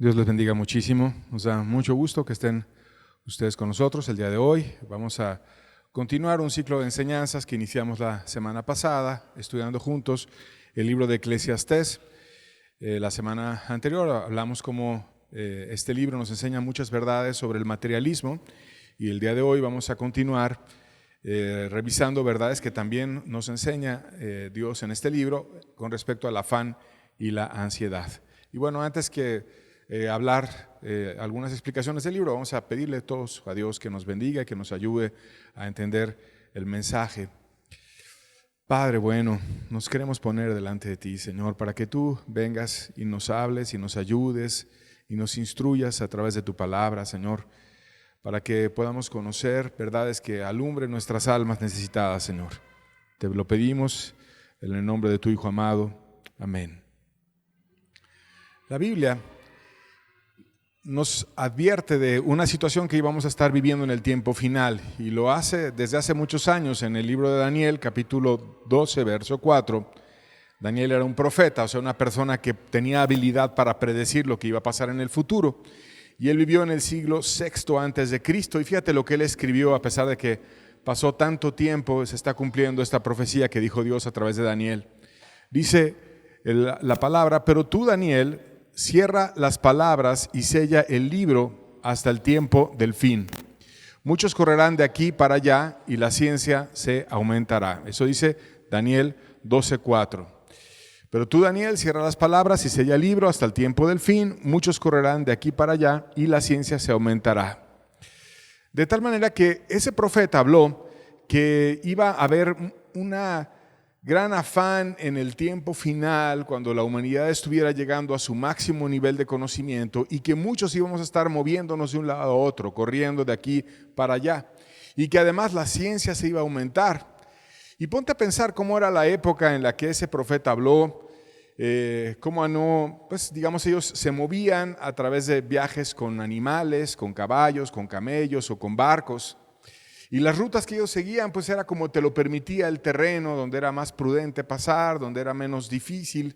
Dios les bendiga muchísimo. Nos da mucho gusto que estén ustedes con nosotros el día de hoy. Vamos a continuar un ciclo de enseñanzas que iniciamos la semana pasada, estudiando juntos el libro de Eclesiastés. La semana anterior hablamos cómo este libro nos enseña muchas verdades sobre el materialismo, y el día de hoy vamos a continuar revisando verdades que también nos enseña Dios en este libro con respecto al afán y la ansiedad. Y bueno, antes que hablar algunas explicaciones del libro, vamos a pedirle todos a Dios que nos bendiga y que nos ayude a entender el mensaje. Padre bueno, nos queremos poner delante de ti, Señor, para que tú vengas y nos hables y nos ayudes y nos instruyas a través de tu palabra, Señor, para que podamos conocer verdades que alumbren nuestras almas necesitadas, Señor. Te lo pedimos en el nombre de tu Hijo amado. Amén. La Biblia nos advierte de una situación que íbamos a estar viviendo en el tiempo final, y lo hace desde hace muchos años en el libro de Daniel, capítulo 12, verso 4. Daniel era un profeta, o sea, una persona que tenía habilidad para predecir lo que iba a pasar en el futuro, y él vivió en el siglo VI antes de Cristo, y fíjate lo que él escribió. A pesar de que pasó tanto tiempo, se está cumpliendo esta profecía que dijo Dios a través de Daniel. Dice la palabra: pero tú, Daniel, cierra las palabras y sella el libro hasta el tiempo del fin. Muchos correrán de aquí para allá y la ciencia se aumentará. Eso dice Daniel 12:4. Pero tú, Daniel, cierra las palabras y sella el libro hasta el tiempo del fin. Muchos correrán de aquí para allá y la ciencia se aumentará. De tal manera que ese profeta habló que iba a haber una gran afán en el tiempo final, cuando la humanidad estuviera llegando a su máximo nivel de conocimiento, y que muchos íbamos a estar moviéndonos de un lado a otro, corriendo de aquí para allá, y que además la ciencia se iba a aumentar. Y ponte a pensar cómo era la época en la que ese profeta habló, cómo no, pues digamos, ellos se movían a través de viajes con animales, con caballos, con camellos o con barcos. Y las rutas que ellos seguían, pues era como te lo permitía el terreno, donde era más prudente pasar, donde era menos difícil,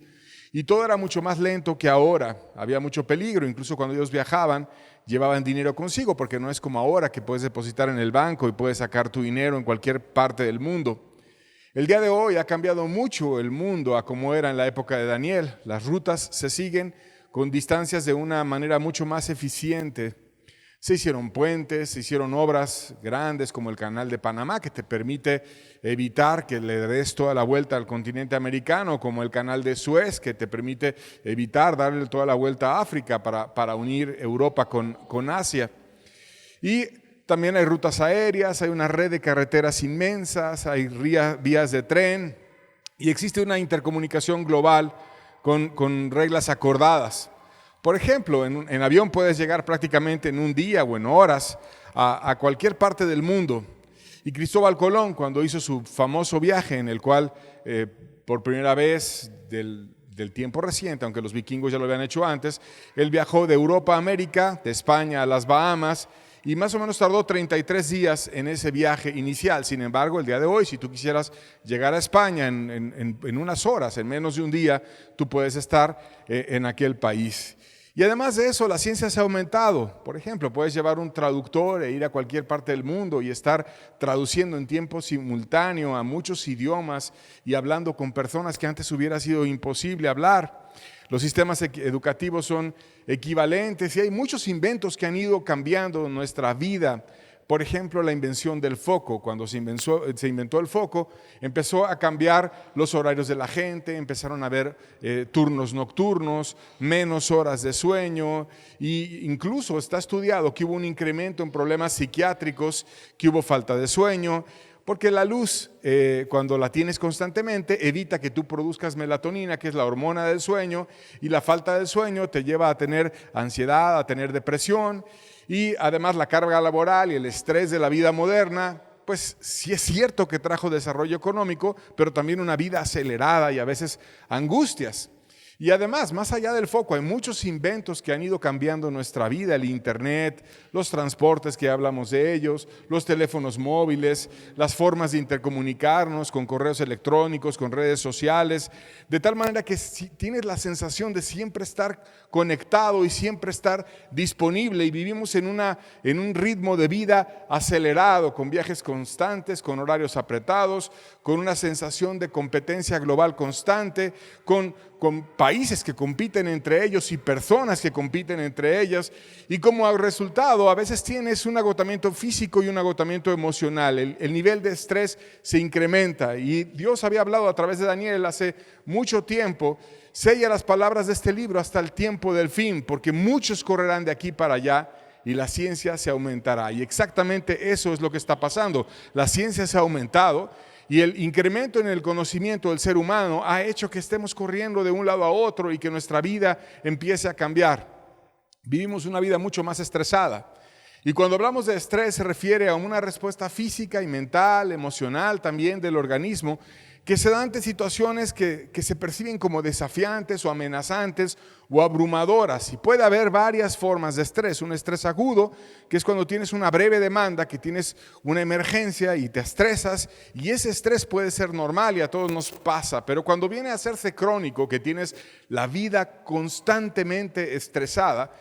y todo era mucho más lento que ahora. Había mucho peligro. Incluso cuando ellos viajaban, llevaban dinero consigo, porque no es como ahora que puedes depositar en el banco y puedes sacar tu dinero en cualquier parte del mundo. El día de hoy ha cambiado mucho el mundo a como era en la época de Daniel. Las rutas se siguen con distancias de una manera mucho más eficiente. Se hicieron puentes, se hicieron obras grandes como el Canal de Panamá, que te permite evitar que le des toda la vuelta al continente americano, como el Canal de Suez, que te permite evitar darle toda la vuelta a África para unir Europa con Asia. Y también hay rutas aéreas, hay una red de carreteras inmensas, hay vías de tren, y existe una intercomunicación global con reglas acordadas. Por ejemplo, en avión puedes llegar prácticamente en un día o en horas a cualquier parte del mundo. Y Cristóbal Colón, cuando hizo su famoso viaje, en el cual por primera vez del tiempo reciente, aunque los vikingos ya lo habían hecho antes, él viajó de Europa a América, de España a las Bahamas, y más o menos tardó 33 días en ese viaje inicial. Sin embargo, el día de hoy, si tú quisieras llegar a España en unas horas, en menos de un día, tú puedes estar en aquel país. Y además de eso, la ciencia se ha aumentado. Por ejemplo, puedes llevar un traductor e ir a cualquier parte del mundo y estar traduciendo en tiempo simultáneo a muchos idiomas y hablando con personas que antes hubiera sido imposible hablar. Los sistemas educativos son equivalentes y hay muchos inventos que han ido cambiando nuestra vida. Por ejemplo, la invención del foco. Cuando se inventó el foco, empezó a cambiar los horarios de la gente, empezaron a haber turnos nocturnos, menos horas de sueño, e incluso está estudiado que hubo un incremento en problemas psiquiátricos, que hubo falta de sueño, porque la luz, cuando la tienes constantemente, evita que tú produzcas melatonina, que es la hormona del sueño, y la falta del sueño te lleva a tener ansiedad, a tener depresión. Y además la carga laboral y el estrés de la vida moderna, pues sí es cierto que trajo desarrollo económico, pero también una vida acelerada y a veces angustias. Y además, más allá del foco, hay muchos inventos que han ido cambiando nuestra vida: el internet, los transportes que hablamos de ellos, los teléfonos móviles, las formas de intercomunicarnos con correos electrónicos, con redes sociales, de tal manera que tienes la sensación de siempre estar conectado y siempre estar disponible, y vivimos en un ritmo de vida acelerado, con viajes constantes, con horarios apretados, con una sensación de competencia global constante, con países que compiten entre ellos y personas que compiten entre ellas, y como resultado a veces tienes un agotamiento físico y un agotamiento emocional. El nivel de estrés se incrementa, y Dios había hablado a través de Daniel hace mucho tiempo: sella las palabras de este libro hasta el tiempo del fin, porque muchos correrán de aquí para allá y la ciencia se aumentará. Y exactamente eso es lo que está pasando. La ciencia se ha aumentado, y el incremento en el conocimiento del ser humano ha hecho que estemos corriendo de un lado a otro y que nuestra vida empiece a cambiar. Vivimos una vida mucho más estresada. Y cuando hablamos de estrés se refiere a una respuesta física y mental, emocional también del organismo, que se da ante situaciones que se perciben como desafiantes o amenazantes o abrumadoras. Y puede haber varias formas de estrés. Un estrés agudo, que es cuando tienes una breve demanda, que tienes una emergencia y te estresas, y ese estrés puede ser normal y a todos nos pasa. Pero cuando viene a hacerse crónico, que tienes la vida constantemente estresada,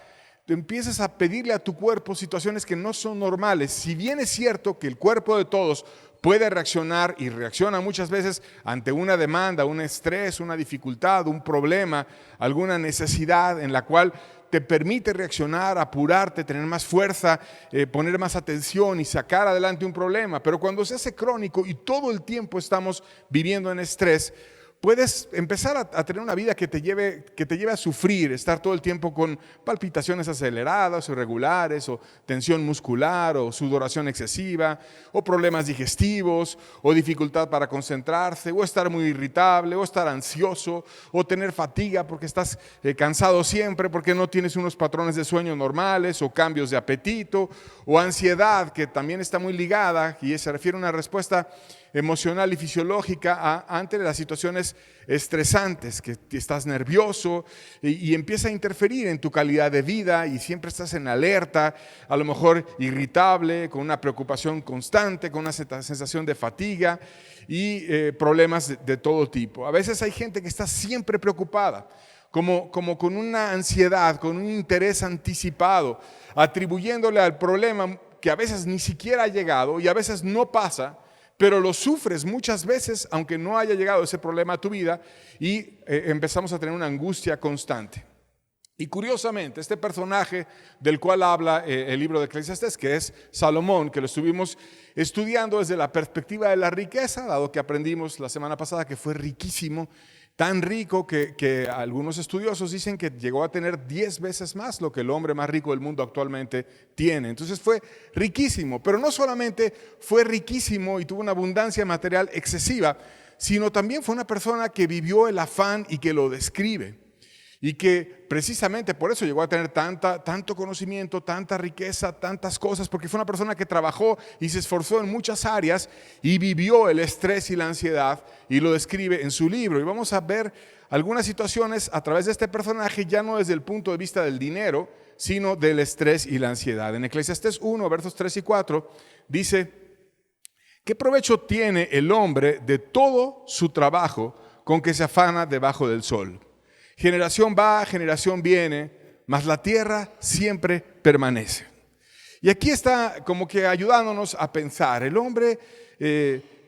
tú empiezas a pedirle a tu cuerpo situaciones que no son normales. Si bien es cierto que el cuerpo de todos puede reaccionar y reacciona muchas veces ante una demanda, un estrés, una dificultad, un problema, alguna necesidad en la cual te permite reaccionar, apurarte, tener más fuerza, poner más atención y sacar adelante un problema. Pero cuando se hace crónico y todo el tiempo estamos viviendo en estrés, puedes empezar a tener una vida que te lleve a sufrir, estar todo el tiempo con palpitaciones aceleradas o irregulares, o tensión muscular, o sudoración excesiva, o problemas digestivos, o dificultad para concentrarse, o estar muy irritable, o estar ansioso, o tener fatiga porque estás cansado siempre, porque no tienes unos patrones de sueño normales, o cambios de apetito, o ansiedad, que también está muy ligada y se refiere a una respuesta emocional y fisiológica ante las situaciones estresantes, que estás nervioso y empieza a interferir en tu calidad de vida y siempre estás en alerta, a lo mejor irritable, con una preocupación constante, con una sensación de fatiga y problemas de todo tipo. A veces hay gente que está siempre preocupada, como con una ansiedad, con un interés anticipado, atribuyéndole al problema que a veces ni siquiera ha llegado y a veces no pasa, pero lo sufres muchas veces aunque no haya llegado ese problema a tu vida, y empezamos a tener una angustia constante. Y curiosamente, este personaje del cual habla el libro de Eclesiastés, que es Salomón, que lo estuvimos estudiando desde la perspectiva de la riqueza, dado que aprendimos la semana pasada que fue riquísimo, tan rico que algunos estudiosos dicen que llegó a tener 10 veces más lo que el hombre más rico del mundo actualmente tiene. Entonces fue riquísimo, pero no solamente fue riquísimo y tuvo una abundancia material excesiva, sino también fue una persona que vivió el afán y que lo describe. Y que precisamente por eso llegó a tener tanto conocimiento, tanta riqueza, tantas cosas, porque fue una persona que trabajó y se esforzó en muchas áreas y vivió el estrés y la ansiedad, y lo describe en su libro. Y vamos a ver algunas situaciones a través de este personaje, ya no desde el punto de vista del dinero, sino del estrés y la ansiedad. En Eclesiastés 1, versos 3 y 4, dice: ¿qué provecho tiene el hombre de todo su trabajo con que se afana debajo del sol? Generación va, generación viene, mas la tierra siempre permanece. Y aquí está como que ayudándonos a pensar. El hombre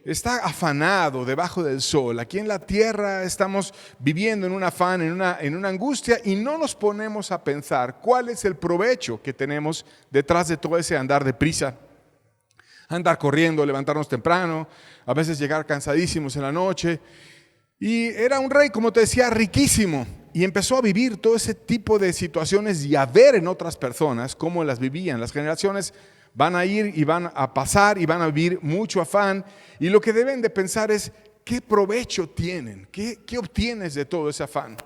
está afanado debajo del sol. Aquí en la tierra estamos viviendo en un afán, en una angustia, y no nos ponemos a pensar cuál es el provecho que tenemos detrás de todo ese andar deprisa. Andar corriendo, levantarnos temprano, a veces llegar cansadísimos en la noche. Y era un rey, como te decía, riquísimo, y empezó a vivir todo ese tipo de situaciones y a ver en otras personas cómo las vivían. Las generaciones van a ir y van a pasar y van a vivir mucho afán, y lo que deben de pensar es: ¿qué provecho tienen? ¿Qué obtienes de todo ese afán?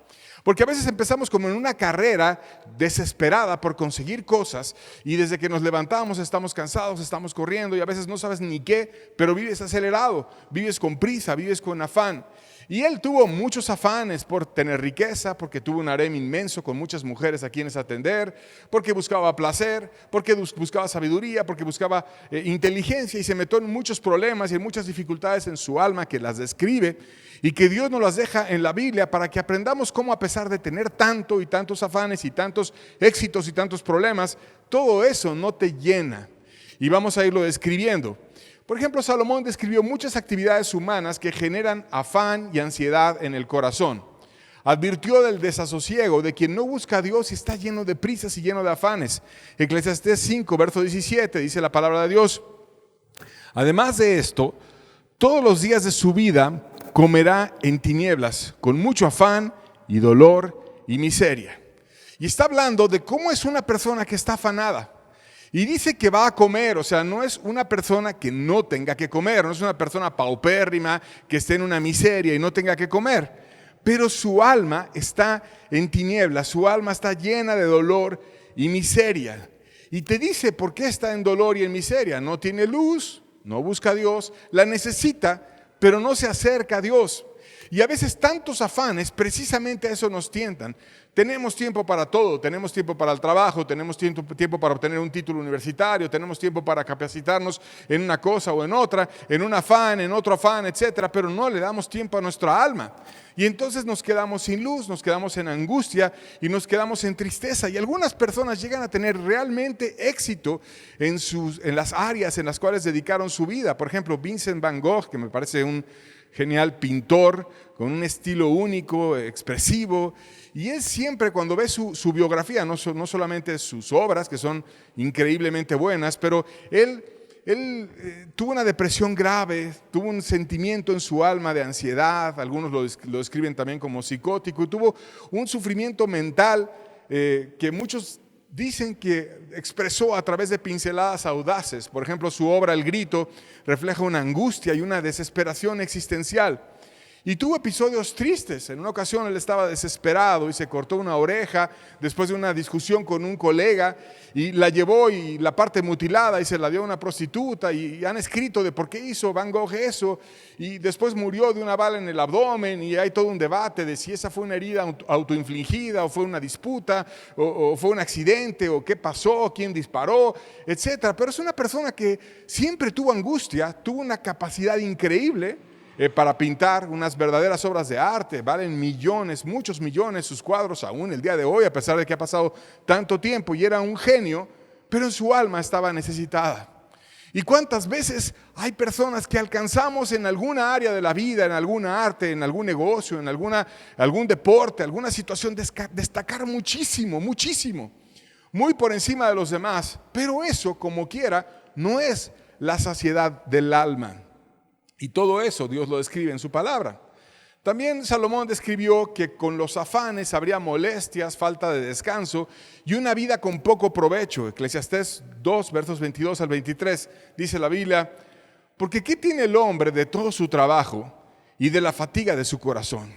Porque a veces empezamos como en una carrera desesperada por conseguir cosas y desde que nos levantamos estamos cansados, estamos corriendo y a veces no sabes ni qué, pero vives acelerado, vives con prisa, vives con afán. Y él tuvo muchos afanes por tener riqueza, porque tuvo un harem inmenso con muchas mujeres a quienes atender, porque buscaba placer, porque buscaba sabiduría, porque buscaba inteligencia y se metió en muchos problemas y en muchas dificultades en su alma que las describe y que Dios nos las deja en la Biblia para que aprendamos cómo, a pesar de tener tanto y tantos afanes y tantos éxitos y tantos problemas, todo eso no te llena. Y vamos a irlo describiendo. Por ejemplo, Salomón describió muchas actividades humanas que generan afán y ansiedad en el corazón. Advirtió del desasosiego de quien no busca a Dios y está lleno de prisas y lleno de afanes. Eclesiastés 5, verso 17, dice la palabra de Dios: además de esto, todos los días de su vida comerá en tinieblas, con mucho afán y dolor y miseria. Y está hablando de cómo es una persona que está afanada. Y dice que va a comer, o sea, no es una persona que no tenga que comer, no es una persona paupérrima que esté en una miseria y no tenga que comer, pero su alma está en tinieblas, su alma está llena de dolor y miseria. Y te dice por qué está en dolor y en miseria. No tiene luz, no busca a Dios, la necesita, pero no se acerca a Dios. Y a veces tantos afanes precisamente a eso nos tientan. Tenemos tiempo para todo, tenemos tiempo para el trabajo, tenemos tiempo para obtener un título universitario, tenemos tiempo para capacitarnos en una cosa o en otra, en un afán, en otro afán, etcétera, pero no le damos tiempo a nuestra alma. Y entonces nos quedamos sin luz, nos quedamos en angustia y nos quedamos en tristeza. Y algunas personas llegan a tener realmente éxito en las áreas en las cuales dedicaron su vida. Por ejemplo, Vincent Van Gogh, que me parece un genial pintor, con un estilo único, expresivo. Y él siempre, cuando ve su biografía, no solamente sus obras, que son increíblemente buenas, pero él tuvo una depresión grave, tuvo un sentimiento en su alma de ansiedad, algunos lo describen también como psicótico, y tuvo un sufrimiento mental que muchos dicen que expresó a través de pinceladas audaces. Por ejemplo, su obra El Grito refleja una angustia y una desesperación existencial. Y tuvo episodios tristes. En una ocasión él estaba desesperado y se cortó una oreja después de una discusión con un colega y la llevó y la parte mutilada y se la dio a una prostituta, y han escrito de por qué hizo Van Gogh eso, y después murió de una bala en el abdomen y hay todo un debate de si esa fue una herida autoinfligida o fue una disputa o fue un accidente o qué pasó, quién disparó, etcétera. Pero es una persona que siempre tuvo angustia, tuvo una capacidad increíble para pintar unas verdaderas obras de arte. Valen millones, muchos millones sus cuadros aún el día de hoy, a pesar de que ha pasado tanto tiempo, y era un genio, pero en su alma estaba necesitada. ¿Y cuántas veces hay personas que alcanzamos en alguna área de la vida, en alguna arte, en algún negocio, en algún deporte, alguna situación, destacar muchísimo, muchísimo, muy por encima de los demás? Pero eso, como quiera, no es la saciedad del alma. Y todo eso Dios lo describe en su palabra. También Salomón describió que con los afanes habría molestias, falta de descanso y una vida con poco provecho. Eclesiastés 2, versos 22 al 23, dice la Biblia: porque ¿qué tiene el hombre de todo su trabajo y de la fatiga de su corazón?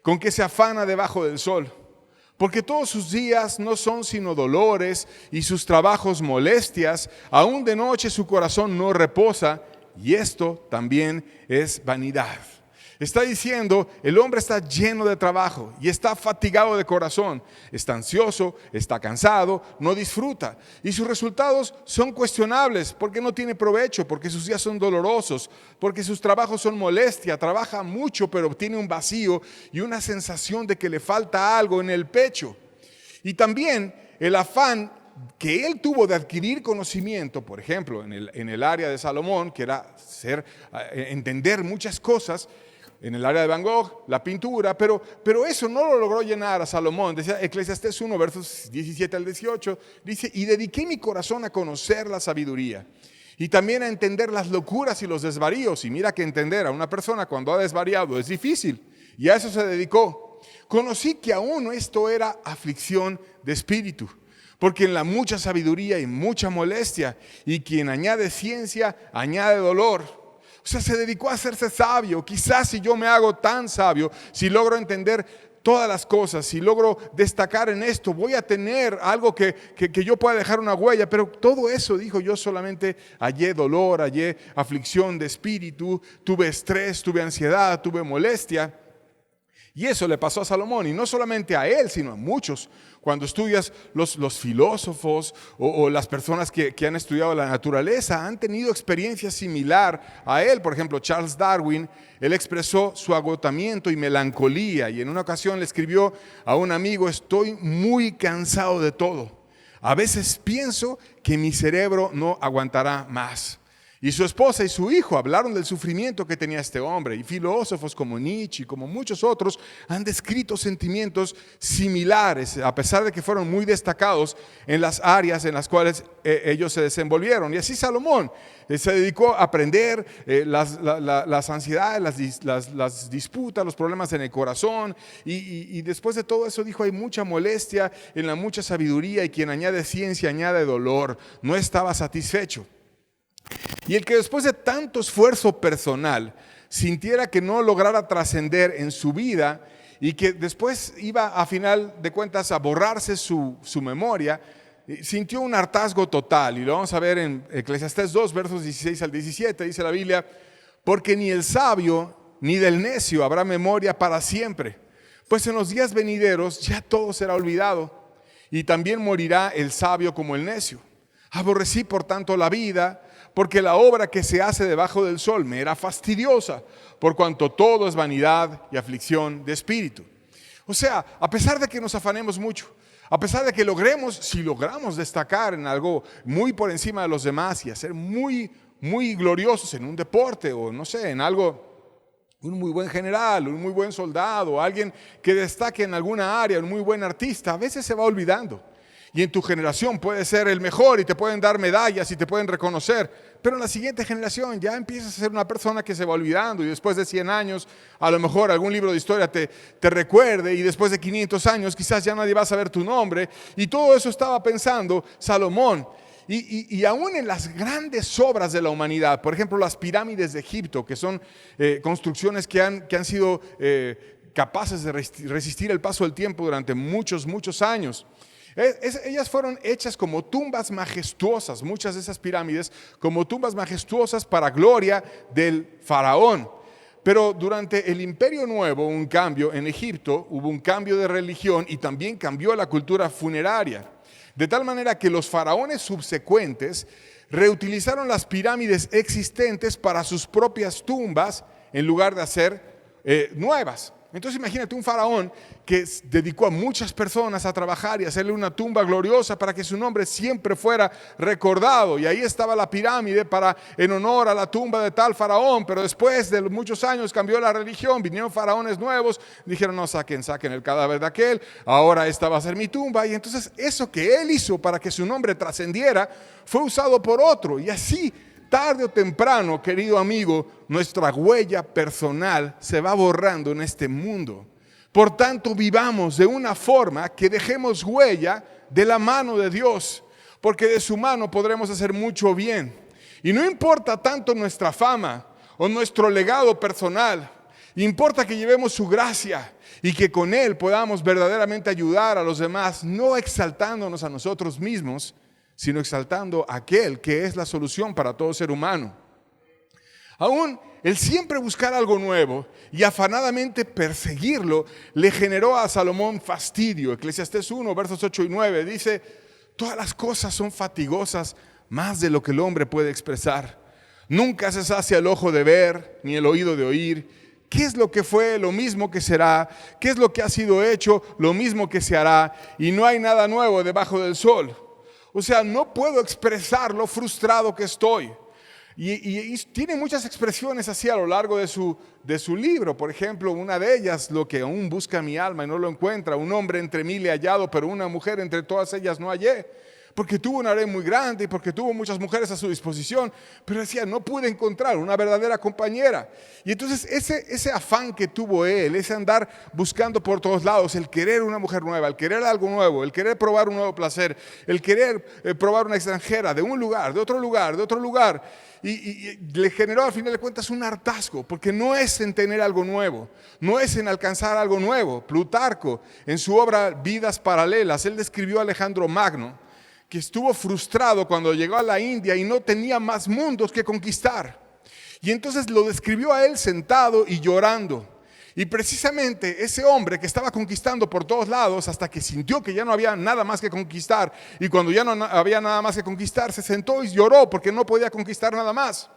¿Con qué se afana debajo del sol? Porque todos sus días no son sino dolores y sus trabajos molestias. Aún de noche su corazón no reposa. Y esto también es vanidad. Está diciendo, el hombre está lleno de trabajo y está fatigado de corazón, está ansioso, está cansado, no disfruta. Y sus resultados son cuestionables porque no tiene provecho, porque sus días son dolorosos, porque sus trabajos son molestia. Trabaja mucho, pero tiene un vacío y una sensación de que le falta algo en el pecho. Y también el afán que él tuvo de adquirir conocimiento, por ejemplo, en el área de Salomón, que era entender muchas cosas, en el área de Van Gogh, la pintura, pero eso no lo logró llenar a Salomón. Decía Eclesiastés 1, versos 17 al 18, dice: y dediqué mi corazón a conocer la sabiduría y también a entender las locuras y los desvaríos. Y mira que entender a una persona cuando ha desvariado es difícil, y a eso se dedicó. Conocí que aún esto era aflicción de espíritu, porque en la mucha sabiduría y mucha molestia, y quien añade ciencia, añade dolor. O sea, se dedicó a hacerse sabio. Quizás si yo me hago tan sabio, si logro entender todas las cosas, si logro destacar en esto, voy a tener algo que yo pueda dejar una huella. Pero todo eso, dijo, yo solamente hallé dolor, hallé aflicción de espíritu, tuve estrés, tuve ansiedad, tuve molestia. Y eso le pasó a Salomón, y no solamente a él, sino a muchos. Cuando estudias los filósofos o las personas que han estudiado la naturaleza, han tenido experiencia similar a él. Por ejemplo, Charles Darwin, él expresó su agotamiento y melancolía, y en una ocasión le escribió a un amigo: estoy muy cansado de todo. A veces pienso que mi cerebro no aguantará más. Y su esposa y su hijo hablaron del sufrimiento que tenía este hombre, y filósofos como Nietzsche y como muchos otros han descrito sentimientos similares, a pesar de que fueron muy destacados en las áreas en las cuales ellos se desenvolvieron. Y así Salomón se dedicó a aprender las ansiedades, las disputas, los problemas en el corazón, y después de todo eso dijo: hay mucha molestia en la mucha sabiduría, y quien añade ciencia añade dolor. No estaba satisfecho. Y el que después de tanto esfuerzo personal sintiera que no lograra trascender en su vida, y que después iba a final de cuentas a borrarse su memoria, sintió un hartazgo total. Y lo vamos a ver en Eclesiastés 2, versos 16 al 17, dice la Biblia: porque ni el sabio ni del necio habrá memoria para siempre, pues en los días venideros ya todo será olvidado, y también morirá el sabio como el necio. Aborrecí por tanto la vida, porque la obra que se hace debajo del sol me era fastidiosa, por cuanto todo es vanidad y aflicción de espíritu. O sea, a pesar de que nos afanemos mucho, a pesar de que si logramos destacar en algo muy por encima de los demás y hacer muy, muy gloriosos en un deporte, o no sé, en algo, un muy buen general, un muy buen soldado, alguien que destaque en alguna área, un muy buen artista, a veces se va olvidando. Y en tu generación puedes ser el mejor y te pueden dar medallas y te pueden reconocer, pero en la siguiente generación ya empiezas a ser una persona que se va olvidando, y después de 100 años a lo mejor algún libro de historia te recuerde, y después de 500 años quizás ya nadie va a saber tu nombre. Y todo eso estaba pensando Salomón. Y aún en las grandes obras de la humanidad, por ejemplo las pirámides de Egipto, que son construcciones que han sido capaces de resistir el paso del tiempo durante muchos, muchos años. Ellas fueron hechas como tumbas majestuosas, muchas de esas pirámides como tumbas majestuosas para gloria del faraón. Pero durante el Imperio Nuevo hubo un cambio en Egipto, hubo un cambio de religión, y también cambió la cultura funeraria. De tal manera que los faraones subsecuentes reutilizaron las pirámides existentes para sus propias tumbas en lugar de hacer nuevas. Entonces imagínate un faraón que dedicó a muchas personas a trabajar y hacerle una tumba gloriosa para que su nombre siempre fuera recordado. Y ahí estaba la pirámide en honor a la tumba de tal faraón. Pero después de muchos años cambió la religión, vinieron faraones nuevos, dijeron: no, saquen el cadáver de aquel, ahora esta va a ser mi tumba. Y entonces eso que él hizo para que su nombre trascendiera fue usado por otro. Y así, tarde o temprano, querido amigo, nuestra huella personal se va borrando en este mundo. Por tanto, vivamos de una forma que dejemos huella de la mano de Dios, porque de su mano podremos hacer mucho bien. Y no importa tanto nuestra fama o nuestro legado personal, importa que llevemos su gracia y que con él podamos verdaderamente ayudar a los demás, no exaltándonos a nosotros mismos, sino exaltando a aquel que es la solución para todo ser humano. Aún el siempre buscar algo nuevo y afanadamente perseguirlo le generó a Salomón fastidio. Eclesiastés 1, versos 8 y 9 dice: todas las cosas son fatigosas más de lo que el hombre puede expresar. Nunca se sacia el ojo de ver, ni el oído de oír. ¿Qué es lo que fue? Lo mismo que será. ¿Qué es lo que ha sido hecho? Lo mismo que se hará. Y no hay nada nuevo debajo del sol. O sea, no puedo expresar lo frustrado que estoy. Y tiene muchas expresiones así a lo largo de su libro. Por ejemplo, una de ellas: lo que aún busca mi alma y no lo encuentra. Un hombre entre mil he hallado, pero una mujer entre todas ellas no hallé. porque tuvo un harén muy grande y porque tuvo muchas mujeres a su disposición, pero decía, no pude encontrar una verdadera compañera. Y entonces ese afán que tuvo él, ese andar buscando por todos lados, el querer una mujer nueva, el querer algo nuevo, el querer probar un nuevo placer, el querer probar una extranjera de un lugar, de otro lugar, de otro lugar, y le generó al final de cuentas un hartazgo, porque no es en tener algo nuevo, no es en alcanzar algo nuevo. Plutarco, en su obra Vidas Paralelas, él describió a Alejandro Magno, que estuvo frustrado cuando llegó a la India y no tenía más mundos que conquistar. Y entonces lo describió a él sentado y llorando. Y precisamente ese hombre que estaba conquistando por todos lados hasta que sintió que ya no había nada más que conquistar, y cuando ya no había nada más que conquistar, se sentó y lloró porque no podía conquistar nada más.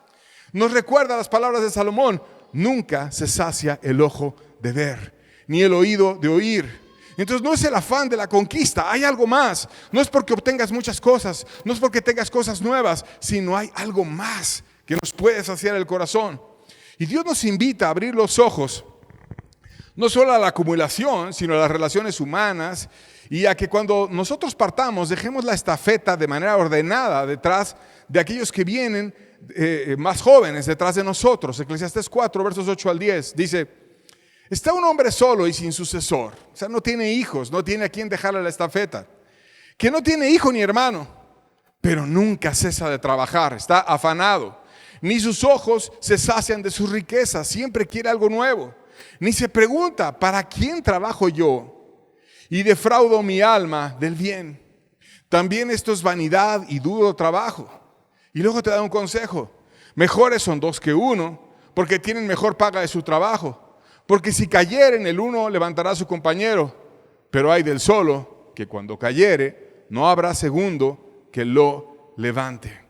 Nos recuerda las palabras de Salomón: nunca se sacia el ojo de ver, ni el oído de oír. Entonces no es el afán de la conquista, hay algo más. No es porque obtengas muchas cosas, no es porque tengas cosas nuevas, sino hay algo más que nos puede saciar el corazón. Y Dios nos invita a abrir los ojos, no solo a la acumulación, sino a las relaciones humanas, y a que cuando nosotros partamos dejemos la estafeta de manera ordenada detrás de aquellos que vienen más jóvenes detrás de nosotros. Eclesiastés 4, versos 8 al 10, dice: está un hombre solo y sin sucesor, o sea, no tiene hijos, no tiene a quien dejarle la estafeta, que no tiene hijo ni hermano, pero nunca cesa de trabajar, está afanado, ni sus ojos se sacian de sus riquezas, siempre quiere algo nuevo, ni se pregunta, ¿para quién trabajo yo? Y defraudo mi alma del bien. También esto es vanidad y duro trabajo. Y luego te da un consejo: mejores son dos que uno, porque tienen mejor paga de su trabajo. Porque si cayeren, el uno levantará a su compañero, pero hay del solo, que cuando cayere, no habrá segundo que lo levante.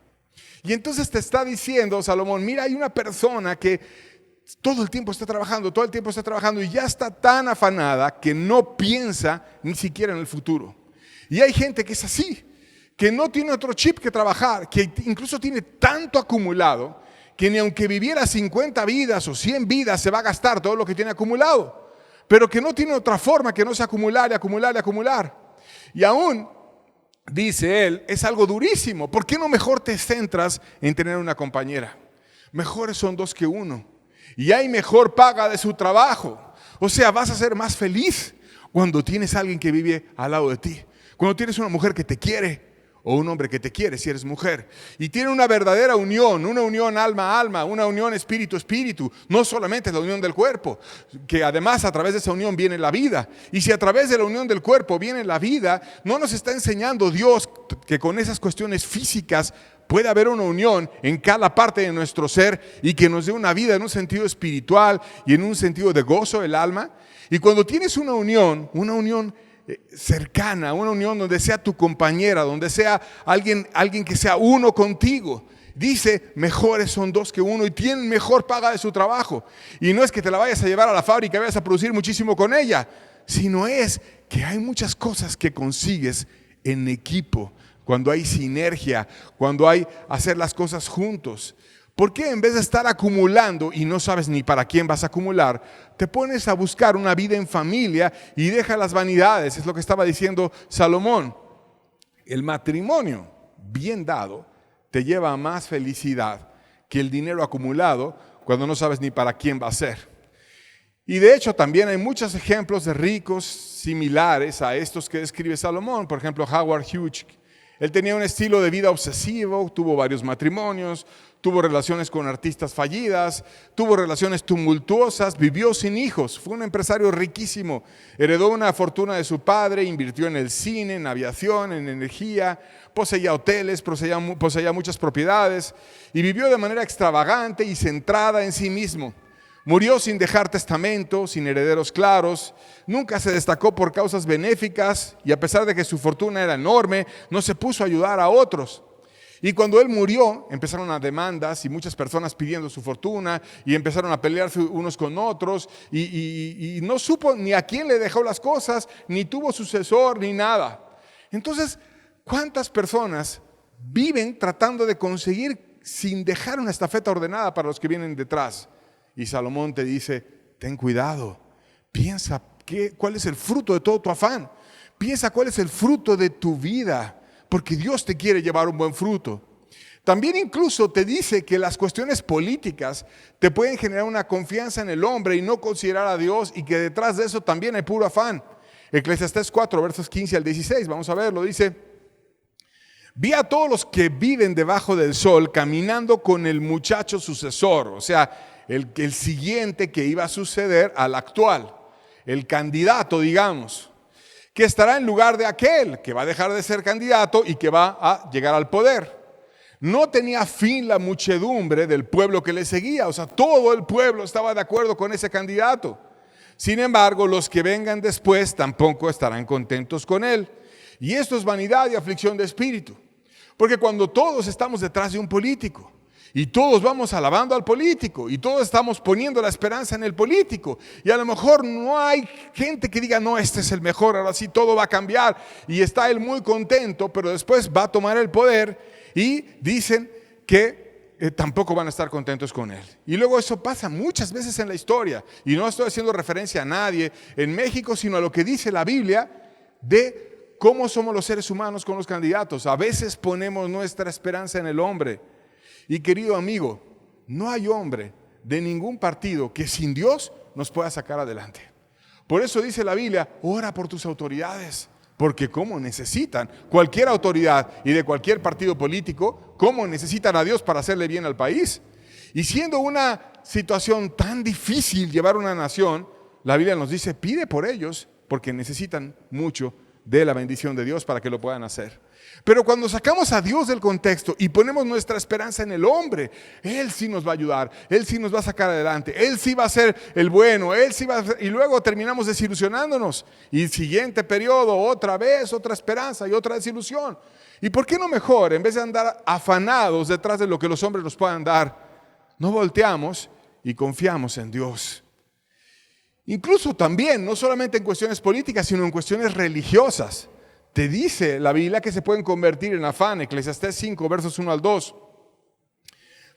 Y entonces te está diciendo Salomón: mira, hay una persona que todo el tiempo está trabajando y ya está tan afanada que no piensa ni siquiera en el futuro. Y hay gente que es así, que no tiene otro chip que trabajar, que incluso tiene tanto acumulado que ni aunque viviera 50 vidas o 100 vidas se va a gastar todo lo que tiene acumulado, pero que no tiene otra forma que no sea acumular y acumular y acumular. Y aún, dice él, es algo durísimo. ¿Por qué no mejor te centras en tener una compañera? Mejores son dos que uno, y hay mejor paga de su trabajo. O sea, vas a ser más feliz cuando tienes a alguien que vive al lado de ti, cuando tienes una mujer que te quiere, o un hombre que te quiere si eres mujer, y tiene una verdadera unión, una unión alma a alma, una unión espíritu a espíritu. No solamente es la unión del cuerpo, que además a través de esa unión viene la vida. Y si a través de la unión del cuerpo viene la vida, no nos está enseñando Dios que con esas cuestiones físicas puede haber una unión en cada parte de nuestro ser y que nos dé una vida en un sentido espiritual y en un sentido de gozo del alma. Y cuando tienes una unión cercana, una unión donde sea tu compañera, donde sea alguien que sea uno contigo, dice: mejores son dos que uno, y tienen mejor paga de su trabajo. Y no es que te la vayas a llevar a la fábrica y vayas a producir muchísimo con ella, sino es que hay muchas cosas que consigues en equipo, cuando hay sinergia, cuando hay hacer las cosas juntos. ¿Por qué en vez de estar acumulando y no sabes ni para quién vas a acumular, te pones a buscar una vida en familia y deja las vanidades? Es lo que estaba diciendo Salomón. El matrimonio bien dado te lleva a más felicidad que el dinero acumulado cuando no sabes ni para quién va a ser. Y de hecho también hay muchos ejemplos de ricos similares a estos que describe Salomón. Por ejemplo, Howard Hughes. Él tenía un estilo de vida obsesivo, tuvo varios matrimonios, tuvo relaciones con artistas fallidas, tuvo relaciones tumultuosas, vivió sin hijos, fue un empresario riquísimo, heredó una fortuna de su padre, invirtió en el cine, en aviación, en energía, poseía hoteles, poseía muchas propiedades y vivió de manera extravagante y centrada en sí mismo. Murió sin dejar testamento, sin herederos claros, nunca se destacó por causas benéficas y a pesar de que su fortuna era enorme, no se puso a ayudar a otros. Y cuando él murió, empezaron las demandas y muchas personas pidiendo su fortuna y empezaron a pelearse unos con otros y no supo ni a quién le dejó las cosas, ni tuvo sucesor, ni nada. Entonces, ¿cuántas personas viven tratando de conseguir sin dejar una estafeta ordenada para los que vienen detrás? Y Salomón te dice: ten cuidado, piensa cuál es el fruto de todo tu afán, piensa cuál es el fruto de tu vida, porque Dios te quiere llevar un buen fruto. También incluso te dice que las cuestiones políticas te pueden generar una confianza en el hombre y no considerar a Dios, y que detrás de eso también hay puro afán. Eclesiastés 4, versos 15 al 16, vamos a verlo, dice: vi a todos los que viven debajo del sol caminando con el muchacho sucesor, o sea, el siguiente que iba a suceder al actual, el candidato, digamos, que estará en lugar de aquel que va a dejar de ser candidato y que va a llegar al poder. No tenía fin la muchedumbre del pueblo que le seguía, o sea, todo el pueblo estaba de acuerdo con ese candidato. Sin embargo, los que vengan después tampoco estarán contentos con él. Y esto es vanidad y aflicción de espíritu. Porque cuando todos estamos detrás de un político, y todos vamos alabando al político, y todos estamos poniendo la esperanza en el político, y a lo mejor no hay gente que diga: no, este es el mejor, ahora sí todo va a cambiar, y está él muy contento, pero después va a tomar el poder y dicen que tampoco van a estar contentos con él. Y luego eso pasa muchas veces en la historia, y no estoy haciendo referencia a nadie en México, sino a lo que dice la Biblia de cómo somos los seres humanos con los candidatos. A veces ponemos nuestra esperanza en el hombre. Y querido amigo, no hay hombre de ningún partido que sin Dios nos pueda sacar adelante. Por eso dice la Biblia: ora por tus autoridades, porque como necesitan, cualquier autoridad y de cualquier partido político, cómo necesitan a Dios para hacerle bien al país. Y siendo una situación tan difícil llevar una nación, la Biblia nos dice: pide por ellos, porque necesitan mucho de la bendición de Dios para que lo puedan hacer. Pero cuando sacamos a Dios del contexto y ponemos nuestra esperanza en el hombre, Él sí nos va a ayudar, Él sí nos va a sacar adelante, Él sí va a ser el bueno, Él sí va a ser, y luego terminamos desilusionándonos. Y el siguiente periodo, otra vez, otra esperanza y otra desilusión. ¿Y por qué no mejor, en vez de andar afanados detrás de lo que los hombres nos puedan dar, no volteamos y confiamos en Dios? Incluso también, no solamente en cuestiones políticas, sino en cuestiones religiosas. Te dice la Biblia que se pueden convertir en afán. Eclesiastés 5, versos 1 al 2.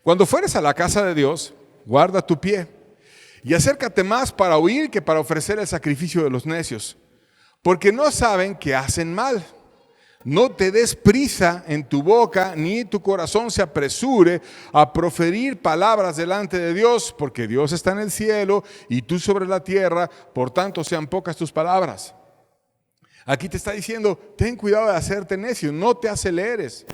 Cuando fueres a la casa de Dios, guarda tu pie y acércate más para oír que para ofrecer el sacrificio de los necios, porque no saben que hacen mal. No te des prisa en tu boca, ni tu corazón se apresure a proferir palabras delante de Dios, porque Dios está en el cielo y tú sobre la tierra, por tanto sean pocas tus palabras. Aquí te está diciendo: ten cuidado de hacerte necio, no te aceleres,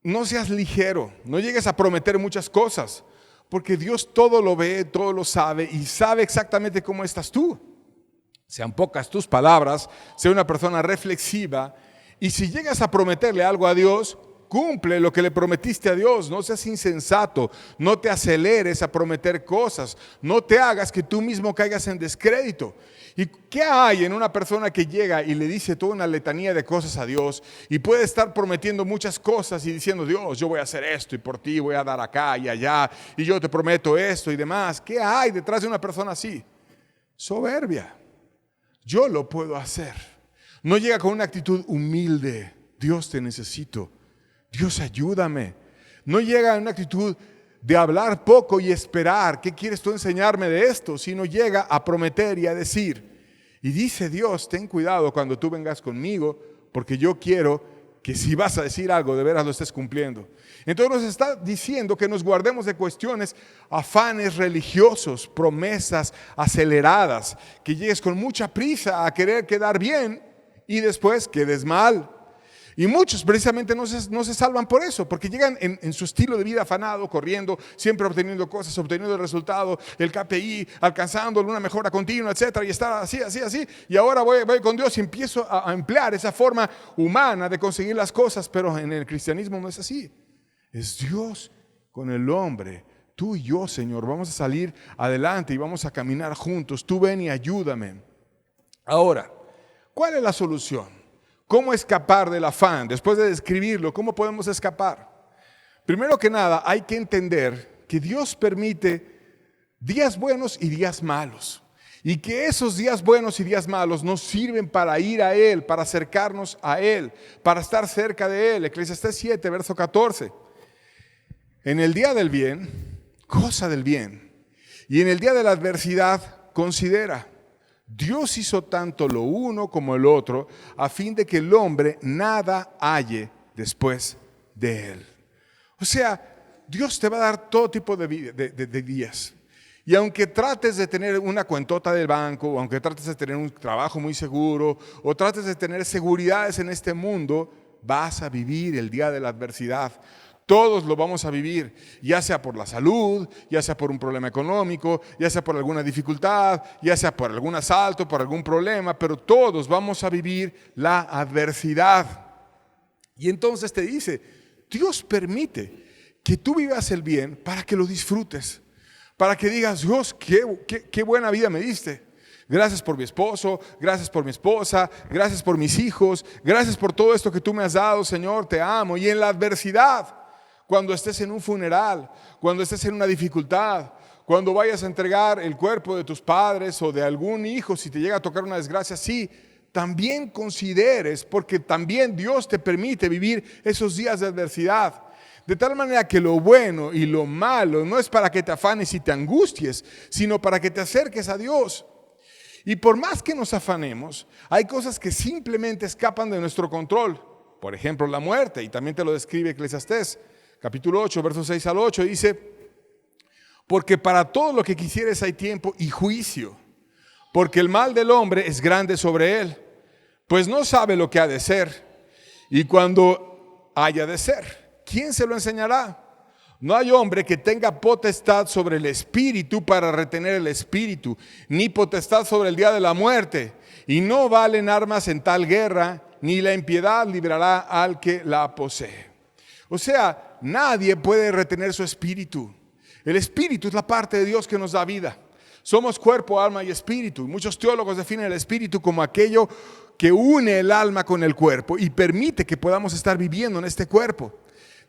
no seas ligero, no llegues a prometer muchas cosas, porque Dios todo lo ve, todo lo sabe y sabe exactamente cómo estás tú. Sean pocas tus palabras, sé una persona reflexiva, y si llegas a prometerle algo a Dios, cumple lo que le prometiste a Dios. No seas insensato, no te aceleres a prometer cosas, no te hagas que tú mismo caigas en descrédito. ¿Y qué hay en una persona que llega y le dice toda una letanía de cosas a Dios y puede estar prometiendo muchas cosas y diciendo: Dios, yo voy a hacer esto y por ti voy a dar acá y allá y yo te prometo esto y demás? ¿Qué hay detrás de una persona así? Soberbia. Yo lo puedo hacer. No llega con una actitud humilde: Dios, te necesito, Dios, ayúdame. No llega en una actitud de hablar poco y esperar: ¿qué quieres tú enseñarme de esto? Sino llega a prometer y a decir. Y dice Dios: ten cuidado cuando tú vengas conmigo, porque yo quiero que si vas a decir algo, de veras lo estés cumpliendo. Entonces nos está diciendo que nos guardemos de cuestiones, afanes religiosos, promesas aceleradas, que llegues con mucha prisa a querer quedar bien y después quedes mal. Y muchos precisamente no se salvan por eso, porque llegan en su estilo de vida afanado, corriendo, siempre obteniendo cosas, obteniendo el resultado, el KPI, alcanzando una mejora continua, etcétera, y estar así, y ahora voy con Dios y empiezo a emplear esa forma humana de conseguir las cosas, pero en el cristianismo no es así. Es Dios con el hombre. Tú y yo, Señor, vamos a salir adelante y vamos a caminar juntos. Tú ven y ayúdame. Ahora, ¿cuál es la solución? ¿Cómo escapar del afán? Después de describirlo, ¿cómo podemos escapar? Primero que nada, hay que entender que Dios permite días buenos y días malos. Y que esos días buenos y días malos nos sirven para ir a Él, para acercarnos a Él, para estar cerca de Él. Eclesiastés 7, verso 14. En el día del bien, goza del bien. Y en el día de la adversidad, considera. Dios hizo tanto lo uno como el otro a fin de que el hombre nada halle después de él. O sea, Dios te va a dar todo tipo de días. Y aunque trates de tener una cuentota del banco, o aunque trates de tener un trabajo muy seguro, o trates de tener seguridades en este mundo, vas a vivir el día de la adversidad. Todos lo vamos a vivir, ya sea por la salud, ya sea por un problema económico, ya sea por alguna dificultad, ya sea por algún asalto, por algún problema, pero todos vamos a vivir la adversidad. Y entonces te dice, Dios permite que tú vivas el bien para que lo disfrutes, para que digas, Dios, qué buena vida me diste. Gracias por mi esposo, gracias por mi esposa, gracias por mis hijos, gracias por todo esto que tú me has dado, Señor, te amo. Y en la adversidad, cuando estés en un funeral, cuando estés en una dificultad, cuando vayas a entregar el cuerpo de tus padres o de algún hijo, si te llega a tocar una desgracia, sí, también consideres, porque también Dios te permite vivir esos días de adversidad. De tal manera que lo bueno y lo malo no es para que te afanes y te angusties, sino para que te acerques a Dios. Y por más que nos afanemos, hay cosas que simplemente escapan de nuestro control. Por ejemplo, la muerte, y también te lo describe Eclesiastés, capítulo 8, versos 6 al 8, dice, porque para todo lo que quisieres hay tiempo y juicio, porque el mal del hombre es grande sobre él, pues no sabe lo que ha de ser, y cuando haya de ser, ¿quién se lo enseñará? No hay hombre que tenga potestad sobre el espíritu para retener el espíritu, ni potestad sobre el día de la muerte, y no valen armas en tal guerra, ni la impiedad librará al que la posee. O sea, nadie puede retener su espíritu. El espíritu es la parte de Dios que nos da vida. Somos cuerpo, alma y espíritu. Muchos teólogos definen el espíritu como aquello que une el alma con el cuerpo y permite que podamos estar viviendo en este cuerpo.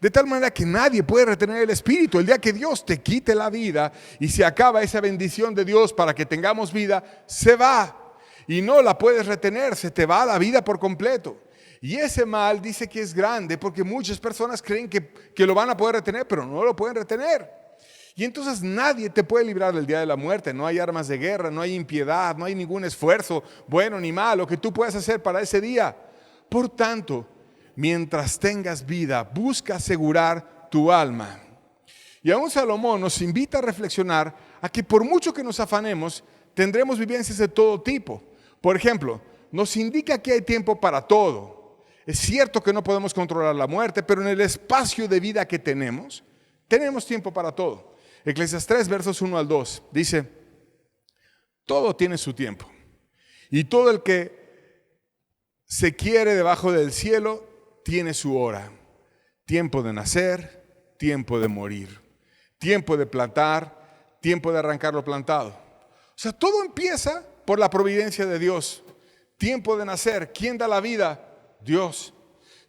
De tal manera que nadie puede retener el espíritu. El día que Dios te quite la vida y se acaba esa bendición de Dios para que tengamos vida, se va. Y no la puedes retener, se te va la vida por completo. Y ese mal dice que es grande porque muchas personas creen que lo van a poder retener, pero no lo pueden retener. Y entonces nadie te puede librar del día de la muerte. No hay armas de guerra, no hay impiedad, no hay ningún esfuerzo bueno ni malo que tú puedas hacer para ese día. Por tanto, mientras tengas vida, busca asegurar tu alma. Y aún Salomón nos invita a reflexionar a que por mucho que nos afanemos, tendremos vivencias de todo tipo. Por ejemplo, nos indica que hay tiempo para todo. Es cierto que no podemos controlar la muerte, pero en el espacio de vida que tenemos tiempo para todo. Eclesiastés 3, versos 1 al 2, dice, todo tiene su tiempo, y todo el que se quiere debajo del cielo tiene su hora. Tiempo de nacer, tiempo de morir, tiempo de plantar, tiempo de arrancar lo plantado. O sea, todo empieza por la providencia de Dios. Tiempo de nacer, ¿quién da la vida? Dios.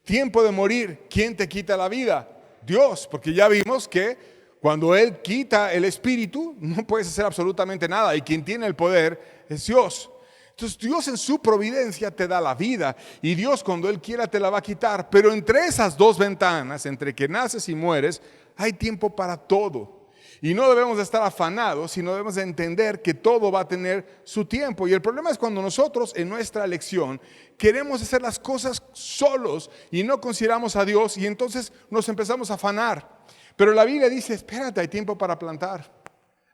Tiempo de morir, ¿quién te quita la vida? Dios, porque ya vimos que cuando Él quita el espíritu, no puedes hacer absolutamente nada, y quien tiene el poder es Dios. Entonces Dios en su providencia te da la vida, y Dios cuando Él quiera te la va a quitar, pero entre esas dos ventanas, entre que naces y mueres, hay tiempo para todo. Y no debemos de estar afanados, sino debemos de entender que todo va a tener su tiempo. Y el problema es cuando nosotros en nuestra elección queremos hacer las cosas solos y no consideramos a Dios, y entonces nos empezamos a afanar. Pero la Biblia dice, espérate, hay tiempo para plantar.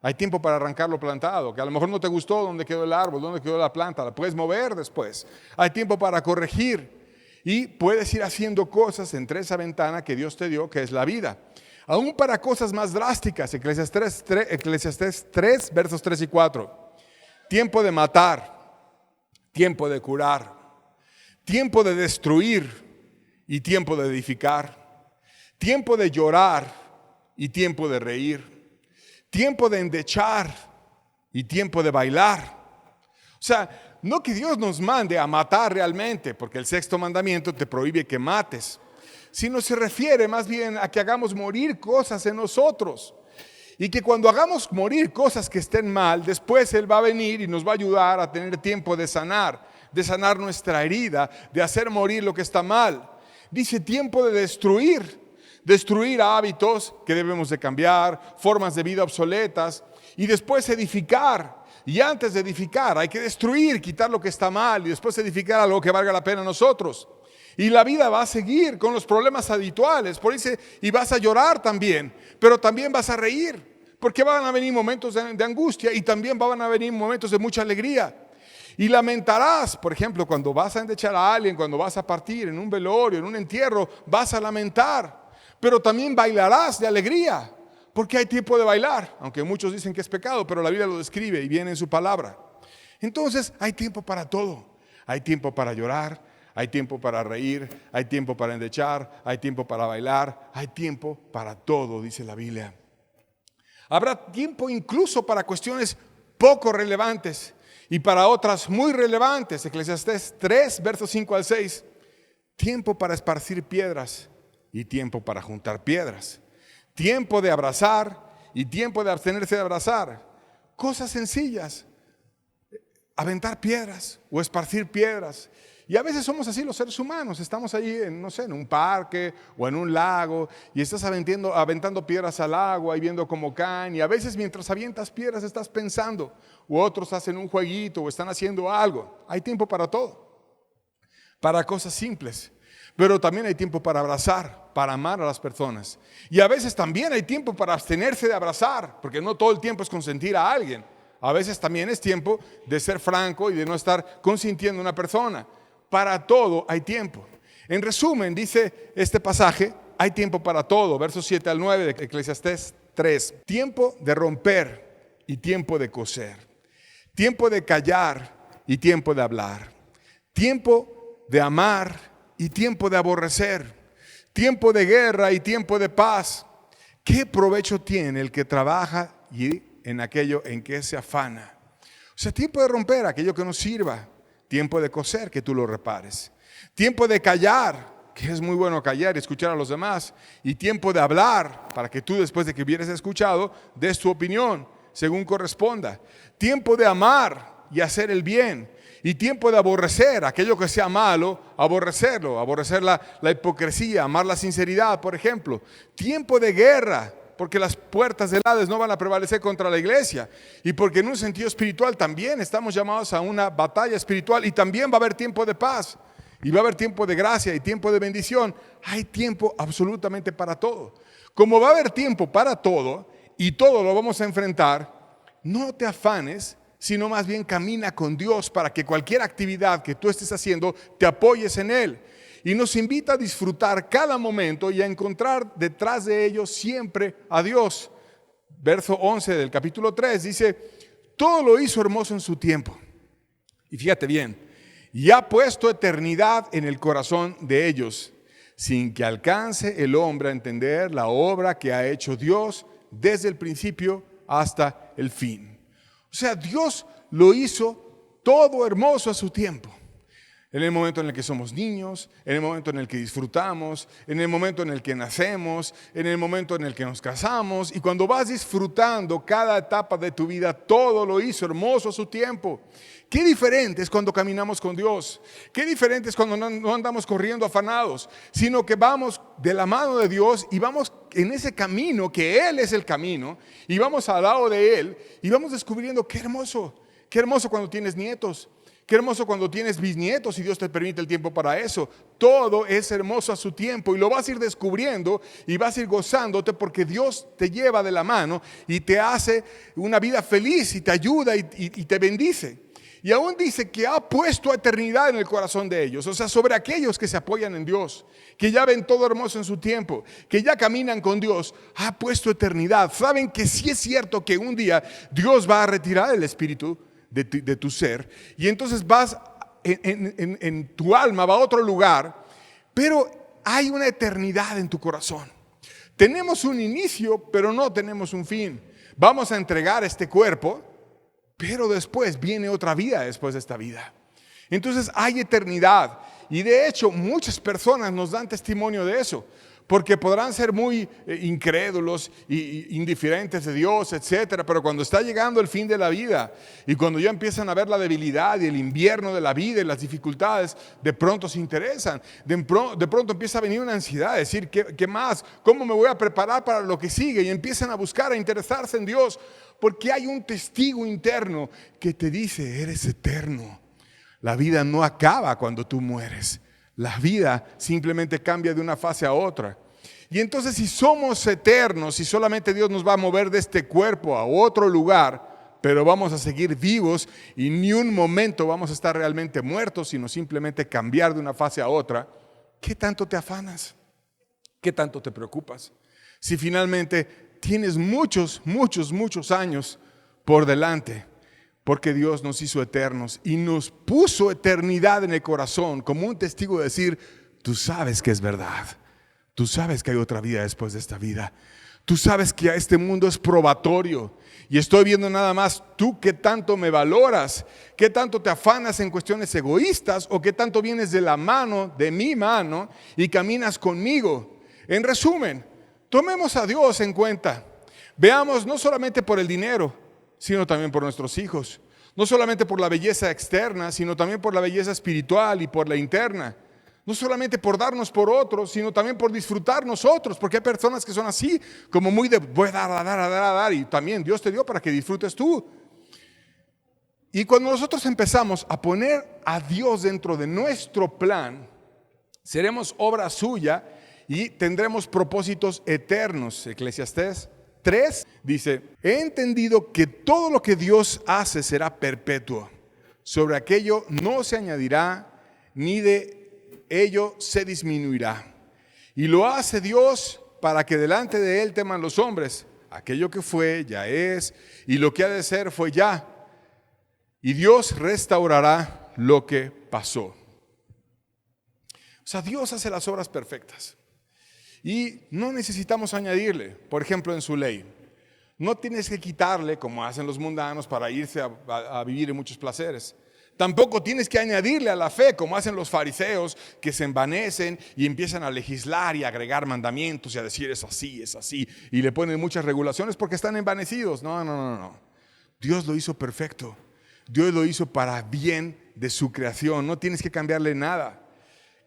Hay tiempo para arrancar lo plantado, que a lo mejor no te gustó dónde quedó el árbol, dónde quedó la planta, la puedes mover después. Hay tiempo para corregir y puedes ir haciendo cosas entre esa ventana que Dios te dio, que es la vida. Aún para cosas más drásticas, Eclesiastés 3, versos 3 y 4. Tiempo de matar, tiempo de curar, tiempo de destruir y tiempo de edificar, tiempo de llorar y tiempo de reír, tiempo de endechar y tiempo de bailar. O sea, no que Dios nos mande a matar realmente, porque el sexto mandamiento te prohíbe que mates, sino se refiere más bien a que hagamos morir cosas en nosotros. Y que cuando hagamos morir cosas que estén mal, después Él va a venir y nos va a ayudar a tener tiempo de sanar nuestra herida, de hacer morir lo que está mal. Dice tiempo de destruir hábitos que debemos de cambiar, formas de vida obsoletas, y después edificar. Y antes de edificar hay que destruir, quitar lo que está mal y después edificar algo que valga la pena a nosotros. Y la vida va a seguir con los problemas habituales, por eso, y vas a llorar también, pero también vas a reír, porque van a venir momentos de angustia y también van a venir momentos de mucha alegría. Y lamentarás, por ejemplo, cuando vas a endechar a alguien, cuando vas a partir en un velorio, en un entierro, vas a lamentar, pero también bailarás de alegría, porque hay tiempo de bailar, aunque muchos dicen que es pecado, pero la Biblia lo describe y viene en su palabra. Entonces hay tiempo para todo, hay tiempo para llorar, hay tiempo para reír, hay tiempo para endechar, hay tiempo para bailar, hay tiempo para todo, dice la Biblia. Habrá tiempo incluso para cuestiones poco relevantes y para otras muy relevantes. Eclesiastés 3, versos 5 al 6. Tiempo para esparcir piedras y tiempo para juntar piedras. Tiempo de abrazar y tiempo de abstenerse de abrazar. Cosas sencillas. Aventar piedras o esparcir piedras. Y a veces somos así los seres humanos. Estamos ahí en, no sé, en un parque o en un lago y estás aventando piedras al agua y viendo cómo caen. Y a veces mientras avientas piedras estás pensando, u otros hacen un jueguito o están haciendo algo. Hay tiempo para todo, para cosas simples. Pero también hay tiempo para abrazar, para amar a las personas. Y a veces también hay tiempo para abstenerse de abrazar, porque no todo el tiempo es consentir a alguien. A veces también es tiempo de ser franco y de no estar consintiendo a una persona. Para todo hay tiempo. En resumen, dice este pasaje, hay tiempo para todo. Versos 7 al 9 de Eclesiastés 3. Tiempo de romper y tiempo de coser. Tiempo de callar y tiempo de hablar. Tiempo de amar y tiempo de aborrecer. Tiempo de guerra y tiempo de paz. ¿Qué provecho tiene el que trabaja y en aquello en que se afana? O sea, tiempo de romper aquello que no sirva. Tiempo de coser, que tú lo repares. Tiempo de callar, que es muy bueno callar y escuchar a los demás. Y tiempo de hablar, para que tú después de que hubieras escuchado, des tu opinión, según corresponda. Tiempo de amar y hacer el bien. Y tiempo de aborrecer, aquello que sea malo, aborrecerlo. Aborrecer la hipocresía, amar la sinceridad, por ejemplo. Tiempo de guerra, porque las puertas del Hades no van a prevalecer contra la iglesia. Y porque en un sentido espiritual también estamos llamados a una batalla espiritual. Y también va a haber tiempo de paz. Y va a haber tiempo de gracia y tiempo de bendición. Hay tiempo absolutamente para todo. Como va a haber tiempo para todo y todo lo vamos a enfrentar, no te afanes, sino más bien camina con Dios para que cualquier actividad que tú estés haciendo te apoyes en Él. Y nos invita a disfrutar cada momento y a encontrar detrás de ellos siempre a Dios. Verso 11 del capítulo 3 dice, todo lo hizo hermoso en su tiempo. Y fíjate bien, y ha puesto eternidad en el corazón de ellos, sin que alcance el hombre a entender la obra que ha hecho Dios desde el principio hasta el fin. O sea, Dios lo hizo todo hermoso a su tiempo. En el momento en el que somos niños, en el momento en el que disfrutamos, en el momento en el que nacemos, en el momento en el que nos casamos. Y cuando vas disfrutando cada etapa de tu vida, todo lo hizo hermoso a su tiempo. Qué diferente es cuando caminamos con Dios. Qué diferente es cuando no andamos corriendo afanados, sino que vamos de la mano de Dios y vamos en ese camino, que Él es el camino, y vamos al lado de Él y vamos descubriendo qué hermoso cuando tienes nietos. Qué hermoso cuando tienes bisnietos y Dios te permite el tiempo para eso. Todo es hermoso a su tiempo y lo vas a ir descubriendo y vas a ir gozándote porque Dios te lleva de la mano y te hace una vida feliz y te ayuda y te bendice. Y aún dice que ha puesto eternidad en el corazón de ellos, o sea, sobre aquellos que se apoyan en Dios, que ya ven todo hermoso en su tiempo, que ya caminan con Dios, ha puesto eternidad. Saben que sí es cierto que un día Dios va a retirar el espíritu de tu ser y entonces vas en tu alma, va a otro lugar, pero hay una eternidad en tu corazón. Tenemos un inicio, pero no tenemos un fin. Vamos a entregar este cuerpo, pero después viene otra vida después de esta vida. Entonces hay eternidad y de hecho muchas personas nos dan testimonio de eso. porque podrán ser muy incrédulos y indiferentes de Dios, etcétera, pero cuando está llegando el fin de la vida y cuando ya empiezan a ver la debilidad y el invierno de la vida y las dificultades, de pronto se interesan, de pronto empieza a venir una ansiedad, decir, ¿qué más? ¿Cómo me voy a preparar para lo que sigue? Y empiezan a buscar, a interesarse en Dios, porque hay un testigo interno que te dice, eres eterno. La vida no acaba cuando tú mueres. La vida simplemente cambia de una fase a otra. Y entonces si somos eternos, si solamente Dios nos va a mover de este cuerpo a otro lugar, pero vamos a seguir vivos y ni un momento vamos a estar realmente muertos, sino simplemente cambiar de una fase a otra, ¿qué tanto te afanas? ¿Qué tanto te preocupas? Si finalmente tienes muchos años por delante, porque Dios nos hizo eternos y nos puso eternidad en el corazón como un testigo de decir, tú sabes que es verdad, tú sabes que hay otra vida después de esta vida, tú sabes que este mundo es probatorio y estoy viendo nada más tú qué tanto me valoras, qué tanto te afanas en cuestiones egoístas o qué tanto vienes de la mano, de mi mano y caminas conmigo. En resumen, tomemos a Dios en cuenta, veamos no solamente por el dinero, sino también por nuestros hijos. No solamente por la belleza externa, sino también por la belleza espiritual y por la interna. No solamente por darnos por otros, sino también por disfrutar nosotros, porque hay personas que son así, como muy de voy a dar, y también Dios te dio para que disfrutes tú. Y cuando nosotros empezamos a poner a Dios dentro de nuestro plan, seremos obra suya y tendremos propósitos eternos. Eclesiastés 3 dice, he entendido que todo lo que Dios hace será perpetuo. Sobre aquello no se añadirá, ni de ello se disminuirá. Y lo hace Dios para que delante de Él teman los hombres. Aquello que fue, ya es, y lo que ha de ser fue ya. Y Dios restaurará lo que pasó. O sea, Dios hace las obras perfectas. Y no necesitamos añadirle, por ejemplo, en su ley. No tienes que quitarle, como hacen los mundanos, para irse a vivir en muchos placeres. Tampoco tienes que añadirle a la fe, como hacen los fariseos, que se envanecen y empiezan a legislar y a agregar mandamientos y a decir es así, y le ponen muchas regulaciones porque están envanecidos. No. Dios lo hizo perfecto. Dios lo hizo para bien de su creación. No tienes que cambiarle nada.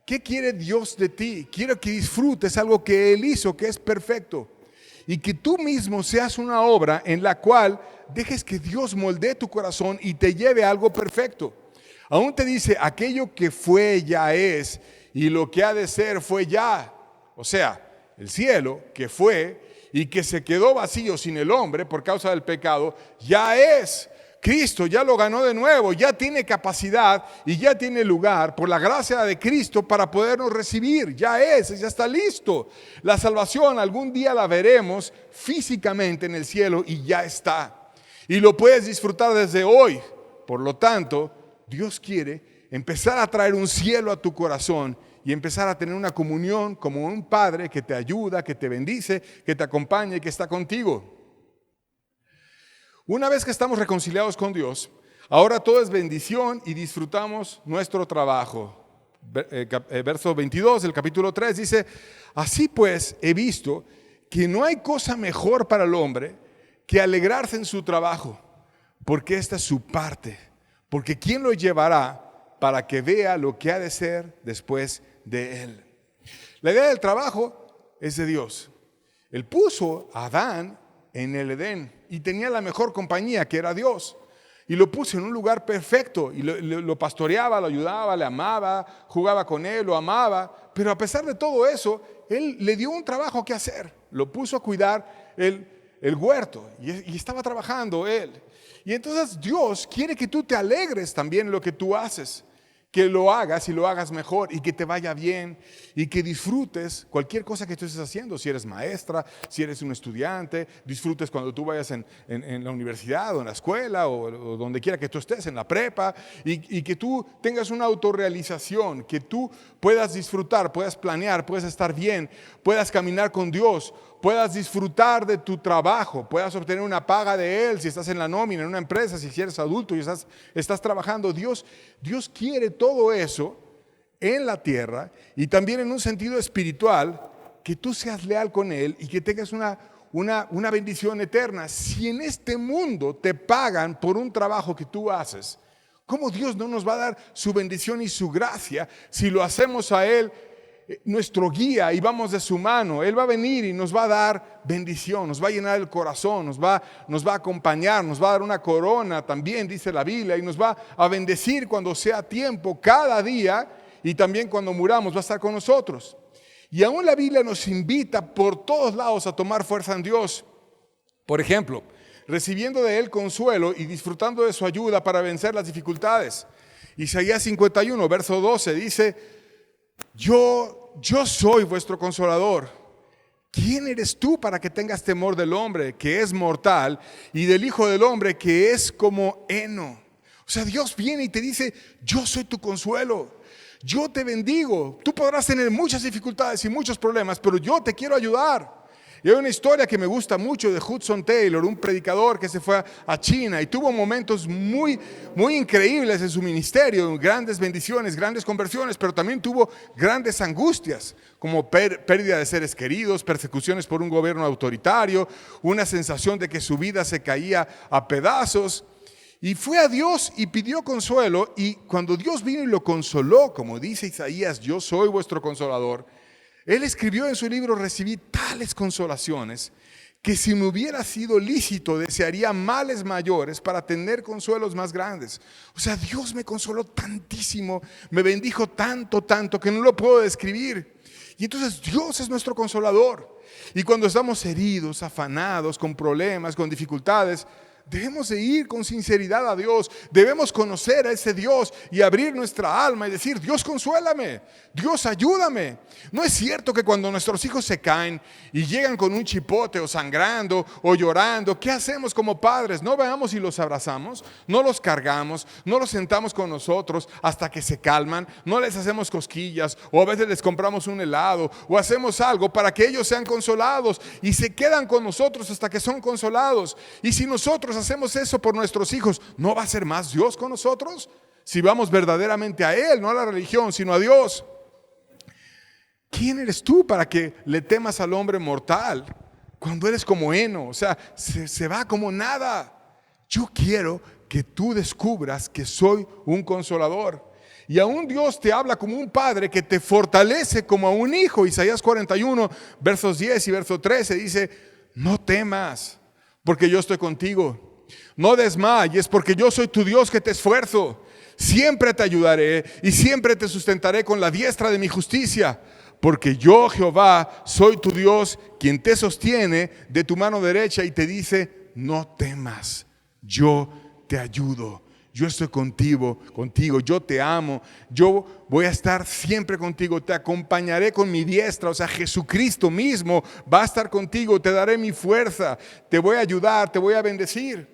¿Qué quiere Dios de ti? Quiere que disfrutes algo que Él hizo, que es perfecto. Y que tú mismo seas una obra en la cual dejes que Dios moldee tu corazón y te lleve a algo perfecto. Aún te dice, aquello que fue ya es, y lo que ha de ser fue ya. O sea, el cielo que fue y que se quedó vacío sin el hombre por causa del pecado, ya es. Cristo ya lo ganó de nuevo, ya tiene capacidad y ya tiene lugar por la gracia de Cristo para podernos recibir. Ya está listo. La salvación algún día la veremos físicamente en el cielo y ya está. Y lo puedes disfrutar desde hoy. Por lo tanto, Dios quiere empezar a traer un cielo a tu corazón y empezar a tener una comunión como un padre que te ayuda, que te bendice, que te acompaña y que está contigo. Una vez que estamos reconciliados con Dios, ahora todo es bendición y disfrutamos nuestro trabajo. Verso 22 del capítulo 3 dice, así pues he visto que no hay cosa mejor para el hombre que alegrarse en su trabajo, porque esta es su parte, porque ¿quién lo llevará para que vea lo que ha de ser después de él? La idea del trabajo es de Dios. Él puso a Adán en el Edén y tenía la mejor compañía, que era Dios, y lo puso en un lugar perfecto y lo pastoreaba, lo ayudaba, le amaba, jugaba con él, lo amaba, pero a pesar de todo eso, él le dio un trabajo que hacer, lo puso a cuidar el huerto y estaba trabajando él. Y entonces Dios quiere que tú te alegres también en lo que tú haces, que lo hagas y lo hagas mejor y que te vaya bien y que disfrutes cualquier cosa que tú estés haciendo. Si eres maestra, si eres un estudiante, disfrutes cuando tú vayas en la universidad o en la escuela o donde quiera que tú estés, en la prepa, y que tú tengas una autorrealización, que tú puedas disfrutar, puedas planear, puedas estar bien, puedas caminar con Dios, puedas disfrutar de tu trabajo, puedas obtener una paga de Él si estás en la nómina, en una empresa, si eres adulto y estás trabajando. Dios quiere todo eso en la tierra y también en un sentido espiritual que tú seas leal con Él y que tengas una bendición eterna. Si en este mundo te pagan por un trabajo que tú haces, ¿cómo Dios no nos va a dar su bendición y su gracia si lo hacemos a Él nuestro guía y vamos de su mano? Él va a venir y nos va a dar bendición, nos va a llenar el corazón, nos va a acompañar, nos va a dar una corona también, dice la Biblia, y nos va a bendecir cuando sea tiempo, cada día, y también cuando muramos va a estar con nosotros. Y aún la Biblia nos invita por todos lados a tomar fuerza en Dios. Por ejemplo, recibiendo de Él consuelo y disfrutando de su ayuda para vencer las dificultades. Isaías 51, verso 12 dice: Yo soy vuestro consolador. ¿Quién eres tú para que tengas temor del hombre que es mortal y del Hijo del Hombre que es como heno? O sea, Dios viene y te dice: yo soy tu consuelo, yo te bendigo. Tú podrás tener muchas dificultades y muchos problemas, pero yo te quiero ayudar. Y hay una historia que me gusta mucho de Hudson Taylor, un predicador que se fue a China y tuvo momentos muy increíbles en su ministerio, grandes bendiciones, grandes conversiones, pero también tuvo grandes angustias, como pérdida de seres queridos, persecuciones por un gobierno autoritario, una sensación de que su vida se caía a pedazos. Y fue a Dios y pidió consuelo, y cuando Dios vino y lo consoló, como dice Isaías: yo soy vuestro consolador, Él escribió en su libro: recibí tales consolaciones que si me hubiera sido lícito desearía males mayores para tener consuelos más grandes. O sea, Dios me consoló tantísimo, me bendijo tanto que no lo puedo describir. Y entonces Dios es nuestro consolador. Y cuando estamos heridos, afanados, con problemas, con dificultades, debemos de ir con sinceridad a Dios. Debemos conocer a ese Dios y abrir nuestra alma y decir: Dios, consuélame, Dios, ayúdame. No es cierto que cuando nuestros hijos se caen y llegan con un chipote o sangrando o llorando, ¿qué hacemos como padres? No vamos y los abrazamos, no los cargamos, no los sentamos con nosotros hasta que se calman, no les hacemos cosquillas, o a veces les compramos un helado o hacemos algo para que ellos sean consolados y se quedan con nosotros hasta que son consolados. Y si nosotros hacemos eso por nuestros hijos, ¿no va a ser más Dios con nosotros? Si vamos verdaderamente a Él, no a la religión, sino a Dios. ¿Quién eres tú para que le temas al hombre mortal cuando eres como heno? O sea, se va como nada. Yo quiero que tú descubras que soy un consolador. Y aún Dios te habla como un padre que te fortalece como a un hijo. Isaías 41, versos 10 y verso 13 dice: no temas, porque yo estoy contigo. No desmayes, porque yo soy tu Dios que te esfuerzo. Siempre te ayudaré y siempre te sustentaré con la diestra de mi justicia. Porque yo, Jehová, soy tu Dios, quien te sostiene de tu mano derecha y te dice: no temas, yo te ayudo. Yo estoy contigo, yo te amo, yo voy a estar siempre contigo, te acompañaré con mi diestra. O sea, Jesucristo mismo va a estar contigo, te daré mi fuerza, te voy a ayudar, te voy a bendecir.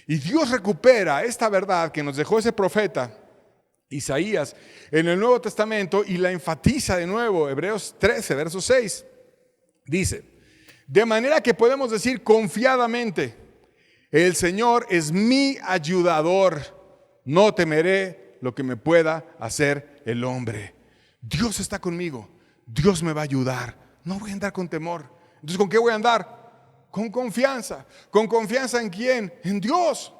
Y Dios recupera esta verdad que nos dejó ese profeta Isaías en el Nuevo Testamento y la enfatiza de nuevo. Hebreos 13, verso 6, dice: de manera que podemos decir confiadamente: el Señor es mi ayudador. No temeré lo que me pueda hacer el hombre. Dios está conmigo. Dios me va a ayudar. No voy a andar con temor. Entonces, ¿con qué voy a andar? Con confianza. ¿Con confianza en quién? En Dios.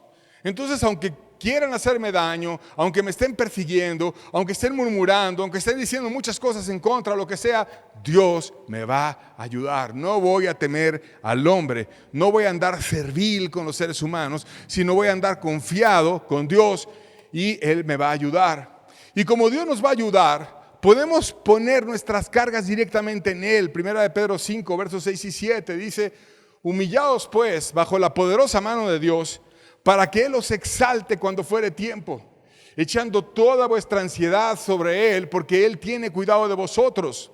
Entonces, aunque quieran hacerme daño, aunque me estén persiguiendo, aunque estén murmurando, aunque estén diciendo muchas cosas en contra, lo que sea, Dios me va a ayudar. No voy a temer al hombre, no voy a andar servil con los seres humanos, sino voy a andar confiado con Dios y Él me va a ayudar. Y como Dios nos va a ayudar, podemos poner nuestras cargas directamente en Él. Primera de Pedro 5, versos 6 y 7 dice: humillaos pues bajo la poderosa mano de Dios, para que Él os exalte cuando fuere tiempo, echando toda vuestra ansiedad sobre Él, porque Él tiene cuidado de vosotros.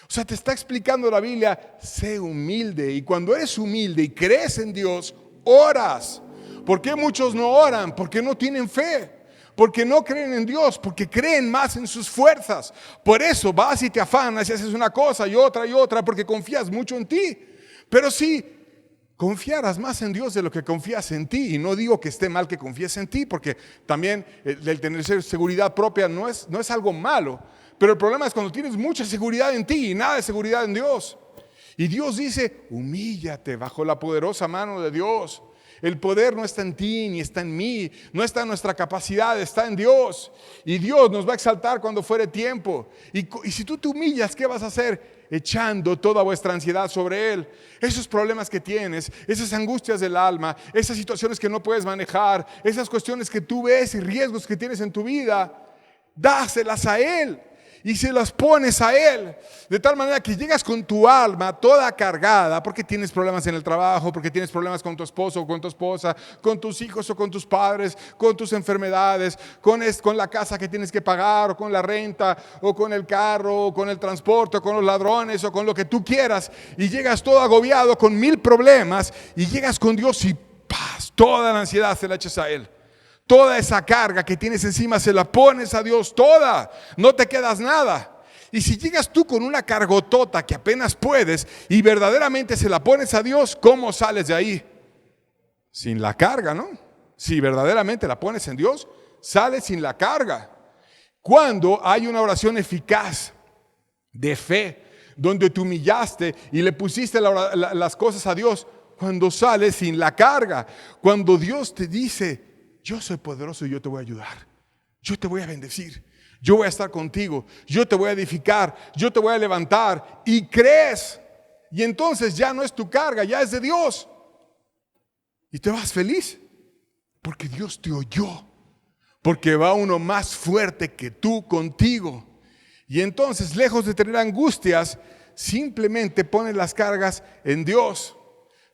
O sea, te está explicando la Biblia: sé humilde, y cuando eres humilde y crees en Dios, oras. ¿Por qué muchos no oran? Porque no tienen fe, porque no creen en Dios, porque creen más en sus fuerzas. Por eso vas y te afanas y haces una cosa y otra, porque confías mucho en ti. Pero sí, confiarás más en Dios de lo que confías en ti. Y no digo que esté mal que confíes en ti, porque también el tener seguridad propia no es algo malo. Pero el problema es cuando tienes mucha seguridad en ti y nada de seguridad en Dios. Y Dios dice, humíllate bajo la poderosa mano de Dios. El poder no está en ti ni está en mí, no está en nuestra capacidad, está en Dios. Y Dios nos va a exaltar cuando fuere tiempo. Y si tú te humillas, ¿qué vas a hacer? Echando toda vuestra ansiedad sobre Él. Esos problemas que tienes, esas angustias del alma, esas situaciones que no puedes manejar, esas cuestiones que tú ves y riesgos que tienes en tu vida, dáselas a Él. Y se las pones a Él, de tal manera que llegas con tu alma toda cargada, porque tienes problemas en el trabajo, porque tienes problemas con tu esposo o con tu esposa, con tus hijos o con tus padres, con tus enfermedades, con la casa que tienes que pagar, o con la renta, o con el carro, o con el transporte, o con los ladrones, o con lo que tú quieras, y llegas todo agobiado con 1000 problemas, y llegas con Dios y paz, toda la ansiedad se la echas a Él. Toda esa carga que tienes encima se la pones a Dios toda, no te quedas nada. Y si llegas tú con una cargotota que apenas puedes y verdaderamente se la pones a Dios, ¿cómo sales de ahí? Sin la carga, ¿no? Si verdaderamente la pones en Dios, sales sin la carga. Cuando hay una oración eficaz de fe, donde te humillaste y le pusiste las cosas a Dios, cuando sales sin la carga, cuando Dios te dice, yo soy poderoso y yo te voy a ayudar. Yo te voy a bendecir. Yo voy a estar contigo. Yo te voy a edificar. Yo te voy a levantar. Y crees. Y entonces ya no es tu carga, ya es de Dios. Y te vas feliz. Porque Dios te oyó. Porque va uno más fuerte que tú contigo. Y entonces, lejos de tener angustias, simplemente pones las cargas en Dios.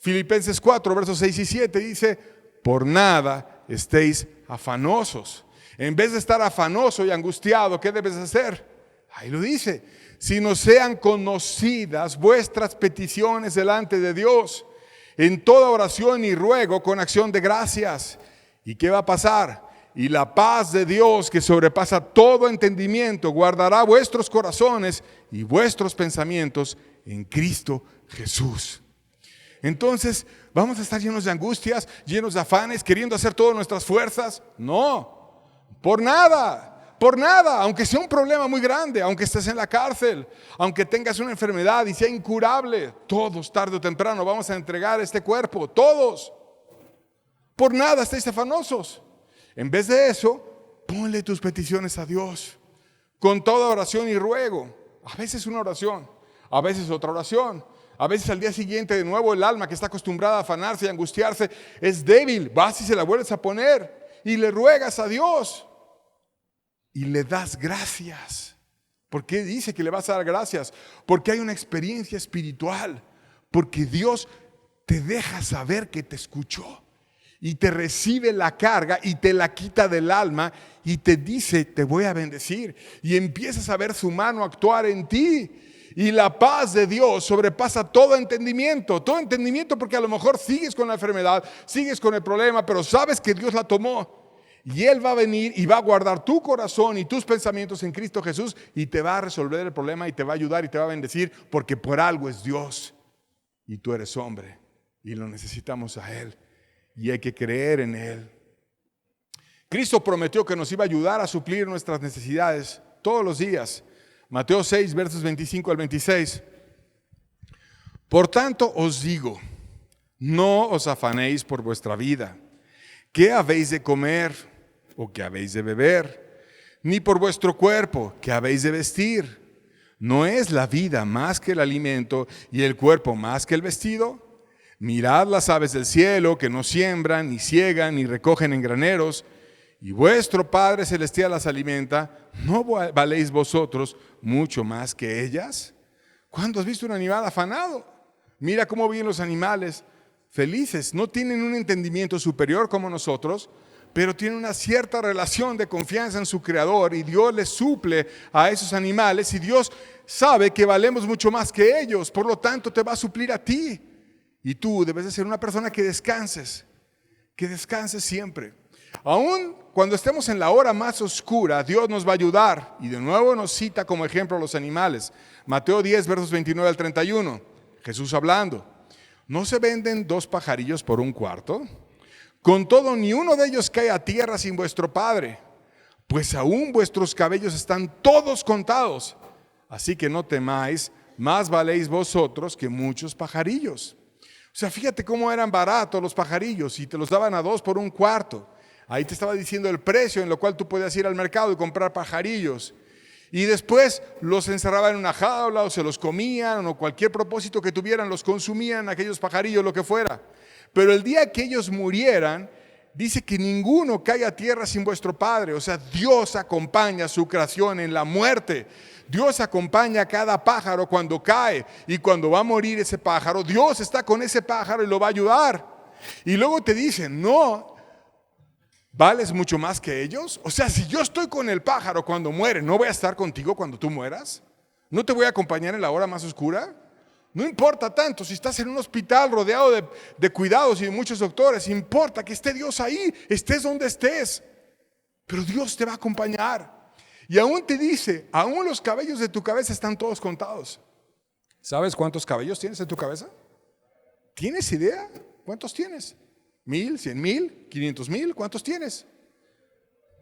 Filipenses 4, versos 6 y 7 dice, por nada estéis afanosos. En vez de estar afanoso y angustiado, ¿qué debes hacer? Ahí lo dice, sino sean conocidas vuestras peticiones delante de Dios, en toda oración y ruego con acción de gracias. ¿Y qué va a pasar? Y la paz de Dios, que sobrepasa todo entendimiento, guardará vuestros corazones y vuestros pensamientos en Cristo Jesús. Entonces, ¿vamos a estar llenos de angustias, llenos de afanes, queriendo hacer todas nuestras fuerzas? No, por nada, aunque sea un problema muy grande, aunque estés en la cárcel, aunque tengas una enfermedad y sea incurable, todos tarde o temprano vamos a entregar este cuerpo, todos. Por nada estéis afanosos. En vez de eso, ponle tus peticiones a Dios, con toda oración y ruego. A veces una oración, a veces otra oración. A veces al día siguiente de nuevo el alma que está acostumbrada a afanarse y angustiarse es débil. Vas y se la vuelves a poner y le ruegas a Dios y le das gracias. ¿Por qué dice que le vas a dar gracias? Porque hay una experiencia espiritual. Porque Dios te deja saber que te escuchó y te recibe la carga y te la quita del alma y te dice, te voy a bendecir. Y empiezas a ver su mano actuar en ti. Y la paz de Dios sobrepasa todo entendimiento porque a lo mejor sigues con la enfermedad, sigues con el problema, pero sabes que Dios la tomó. Y Él va a venir y va a guardar tu corazón y tus pensamientos en Cristo Jesús y te va a resolver el problema y te va a ayudar y te va a bendecir porque por algo es Dios. Y tú eres hombre y lo necesitamos a Él y hay que creer en Él. Cristo prometió que nos iba a ayudar a suplir nuestras necesidades todos los días. Mateo 6, versos 25 al 26. Por tanto os digo, no os afanéis por vuestra vida, qué habéis de comer o qué habéis de beber, ni por vuestro cuerpo, qué habéis de vestir. ¿No es la vida más que el alimento y el cuerpo más que el vestido? Mirad las aves del cielo que no siembran, ni siegan, ni recogen en graneros, y vuestro Padre Celestial las alimenta. ¿No valéis vosotros mucho más que ellas? ¿Cuándo has visto un animal afanado? Mira cómo viven los animales felices. No tienen un entendimiento superior como nosotros, pero tienen una cierta relación de confianza en su Creador y Dios les suple a esos animales y Dios sabe que valemos mucho más que ellos. Por lo tanto, te va a suplir a ti. Y tú debes de ser una persona que descanses siempre. Aún cuando estemos en la hora más oscura, Dios nos va a ayudar. Y de nuevo nos cita como ejemplo a los animales. Mateo 10, versos 29 al 31. Jesús hablando. ¿No se venden 2 pajarillos por un cuarto? Con todo, ni uno de ellos cae a tierra sin vuestro Padre. Pues aún vuestros cabellos están todos contados. Así que no temáis, más valéis vosotros que muchos pajarillos. O sea, fíjate cómo eran baratos los pajarillos y te los daban a 2 por un cuarto. Ahí te estaba diciendo el precio en lo cual tú podías ir al mercado y comprar pajarillos. Y después los encerraban en una jaula o se los comían o cualquier propósito que tuvieran, los consumían aquellos pajarillos, lo que fuera. Pero el día que ellos murieran, dice que ninguno caiga a tierra sin vuestro Padre. O sea, Dios acompaña a su creación en la muerte. Dios acompaña a cada pájaro cuando cae y cuando va a morir ese pájaro, Dios está con ese pájaro y lo va a ayudar. Y luego te dicen, no, ¿vales mucho más que ellos? O sea, si yo estoy con el pájaro cuando muere, ¿no voy a estar contigo cuando tú mueras? ¿No te voy a acompañar en la hora más oscura? No importa tanto si estás en un hospital rodeado de cuidados y de muchos doctores, importa que esté Dios ahí, estés donde estés, pero Dios te va a acompañar. Y aún te dice, aún los cabellos de tu cabeza están todos contados. ¿Sabes cuántos cabellos tienes en tu cabeza? ¿Tienes idea? ¿Cuántos tienes? 1,000, 100,000, 500,000, ¿cuántos tienes?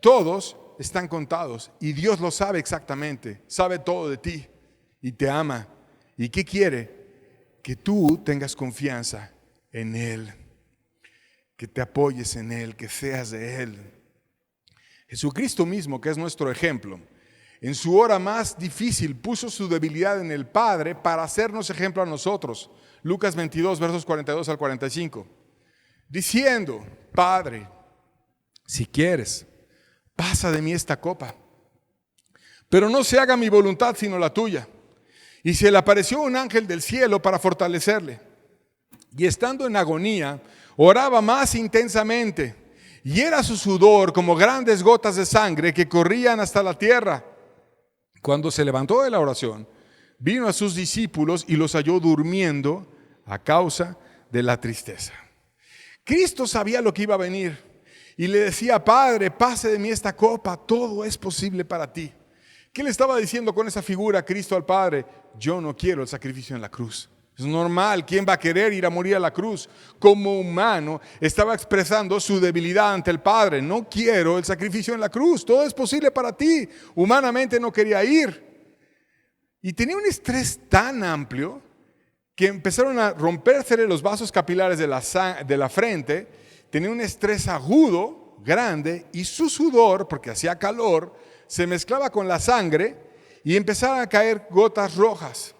Todos están contados y Dios lo sabe exactamente, sabe todo de ti y te ama. ¿Y qué quiere? Que tú tengas confianza en Él, que te apoyes en Él, que seas de Él. Jesucristo mismo, que es nuestro ejemplo, en su hora más difícil puso su debilidad en el Padre para hacernos ejemplo a nosotros. Lucas 22, versos 42 al 45. Diciendo, Padre, si quieres, pasa de mí esta copa, pero no se haga mi voluntad sino la tuya. Y se le apareció un ángel del cielo para fortalecerle. Y estando en agonía, oraba más intensamente, y era su sudor como grandes gotas de sangre que corrían hasta la tierra. Cuando se levantó de la oración, vino a sus discípulos y los halló durmiendo a causa de la tristeza. Cristo sabía lo que iba a venir y le decía, Padre, pase de mí esta copa, todo es posible para ti. ¿Qué le estaba diciendo con esa figura Cristo al Padre? Yo no quiero el sacrificio en la cruz. Es normal, ¿quién va a querer ir a morir a la cruz? Como humano estaba expresando su debilidad ante el Padre. No quiero el sacrificio en la cruz, todo es posible para ti. Humanamente no quería ir. Y tenía un estrés tan amplio que empezaron a rompérsele los vasos capilares de la frente. Tenía un estrés agudo, grande, y su sudor, porque hacía calor, se mezclaba con la sangre y empezaron a caer gotas rojas.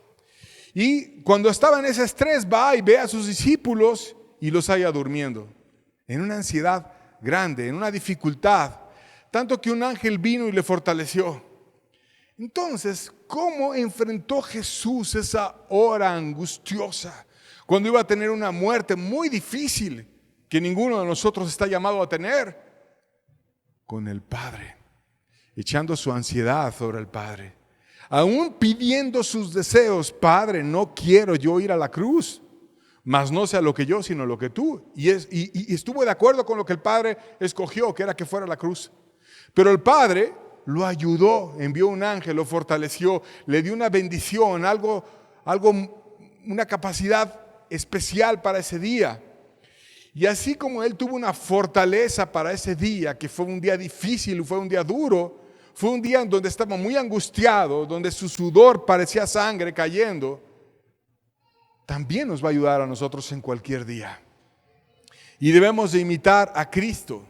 Y cuando estaba en ese estrés, va y ve a sus discípulos y los halla durmiendo, en una ansiedad grande, en una dificultad, tanto que un ángel vino y le fortaleció. Entonces, ¿cómo enfrentó Jesús esa hora angustiosa, cuando iba a tener una muerte muy difícil que ninguno de nosotros está llamado a tener? Con el Padre, echando su ansiedad sobre el Padre, aún pidiendo sus deseos. Padre, no quiero yo ir a la cruz, mas no sea lo que yo, sino lo que tú. Y estuvo de acuerdo con lo que el Padre escogió, que era que fuera la cruz. Pero el Padre lo ayudó, envió un ángel, lo fortaleció, le dio una bendición, una capacidad especial para ese día. Y así como él tuvo una fortaleza para ese día, que fue un día difícil, fue un día duro, fue un día en donde estaba muy angustiado, donde su sudor parecía sangre cayendo, también nos va a ayudar a nosotros en cualquier día. Y debemos de imitar a Cristo.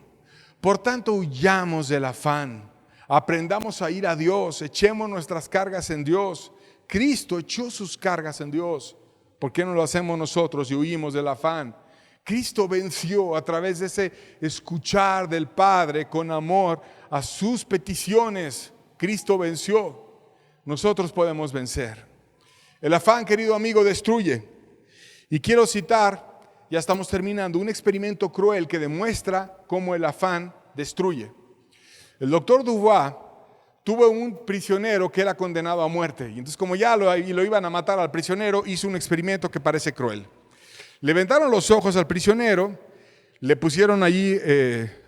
Por tanto, huyamos del afán, aprendamos a ir a Dios, echemos nuestras cargas en Dios. Cristo echó sus cargas en Dios. ¿Por qué no lo hacemos nosotros y huimos del afán? Cristo venció a través de ese escuchar del Padre con amor a sus peticiones. Cristo venció. Nosotros podemos vencer. El afán, querido amigo, destruye. Y quiero citar, ya estamos terminando, un experimento cruel que demuestra cómo el afán destruye. El doctor Dubois tuvo un prisionero que era condenado a muerte. Y entonces, como ya lo iban a matar al prisionero, hizo un experimento que parece cruel. Le vendaron los ojos al prisionero, le pusieron allí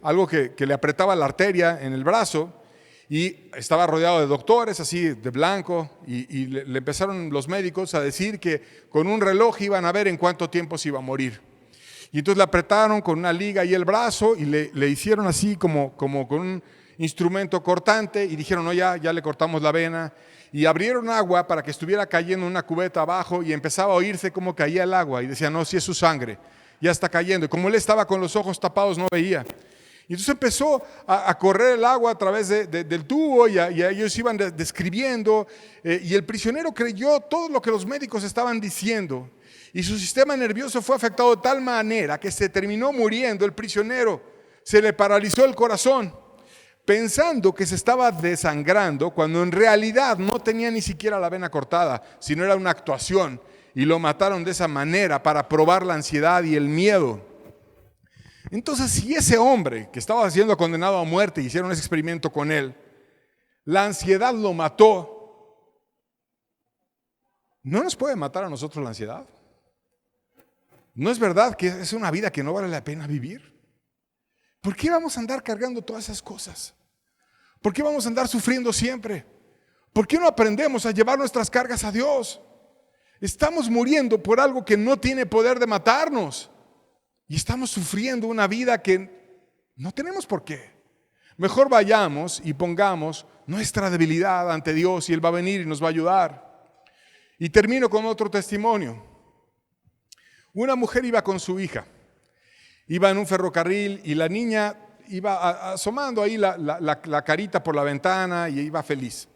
algo que le apretaba la arteria en el brazo y estaba rodeado de doctores así de blanco y le empezaron los médicos a decir que con un reloj iban a ver en cuánto tiempo se iba a morir. Y entonces le apretaron con una liga ahí el brazo y le hicieron así como con un instrumento cortante y dijeron, no, ya le cortamos la vena. Y abrieron agua para que estuviera cayendo una cubeta abajo y empezaba a oírse cómo caía el agua. Y decían, no, si es su sangre, ya está cayendo. Y como él estaba con los ojos tapados, no veía. Y entonces empezó a correr el agua a través del tubo y ellos iban describiendo. Y el prisionero creyó todo lo que los médicos estaban diciendo. Y su sistema nervioso fue afectado de tal manera que se terminó muriendo el prisionero. Se le paralizó el corazón, pensando que se estaba desangrando, cuando en realidad no tenía ni siquiera la vena cortada, sino era una actuación. Y lo mataron de esa manera para probar la ansiedad y el miedo. Entonces, si ese hombre que estaba siendo condenado a muerte, hicieron ese experimento con él, la ansiedad lo mató, ¿no nos puede matar a nosotros la ansiedad? ¿No es verdad que es una vida que no vale la pena vivir? ¿Por qué vamos a andar cargando todas esas cosas? ¿Por qué vamos a andar sufriendo siempre? ¿Por qué no aprendemos a llevar nuestras cargas a Dios? Estamos muriendo por algo que no tiene poder de matarnos. Y estamos sufriendo una vida que no tenemos por qué. Mejor vayamos y pongamos nuestra debilidad ante Dios y Él va a venir y nos va a ayudar. Y termino con otro testimonio. Una mujer iba con su hija. Iba en un ferrocarril y la niña iba asomando ahí la carita por la ventana y iba feliz.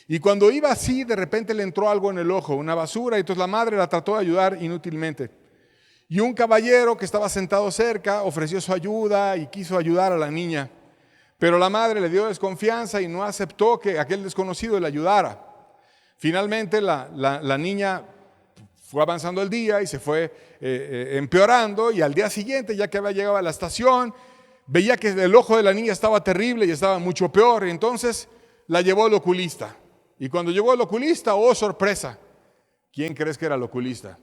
Y cuando iba así, de repente le entró algo en el ojo, una basura, y entonces la madre la trató de ayudar inútilmente. Y un caballero que estaba sentado cerca ofreció su ayuda y quiso ayudar a la niña. Pero la madre le dio desconfianza y no aceptó que aquel desconocido le ayudara. Finalmente la niña fue avanzando el día y se fue empeorando, y al día siguiente, ya que había llegado a la estación, veía que el ojo de la niña estaba terrible y estaba mucho peor. Y entonces la llevó al oculista. Y cuando llegó al oculista, ¡oh sorpresa! ¿Quién crees que era el oculista?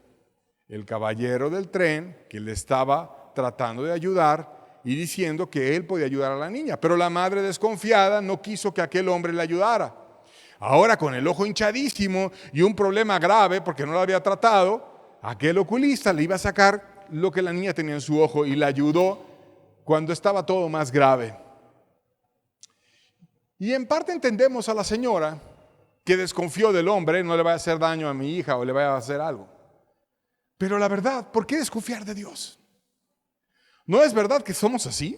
El caballero del tren que le estaba tratando de ayudar y diciendo que él podía ayudar a la niña. Pero la madre, desconfiada, no quiso que aquel hombre le ayudara. Ahora, con el ojo hinchadísimo y un problema grave porque no lo había tratado, aquel oculista le iba a sacar lo que la niña tenía en su ojo y la ayudó cuando estaba todo más grave. Y en parte entendemos a la señora que desconfió del hombre, no le vaya a hacer daño a mi hija o le vaya a hacer algo. Pero la verdad, ¿por qué desconfiar de Dios? ¿No es verdad que somos así?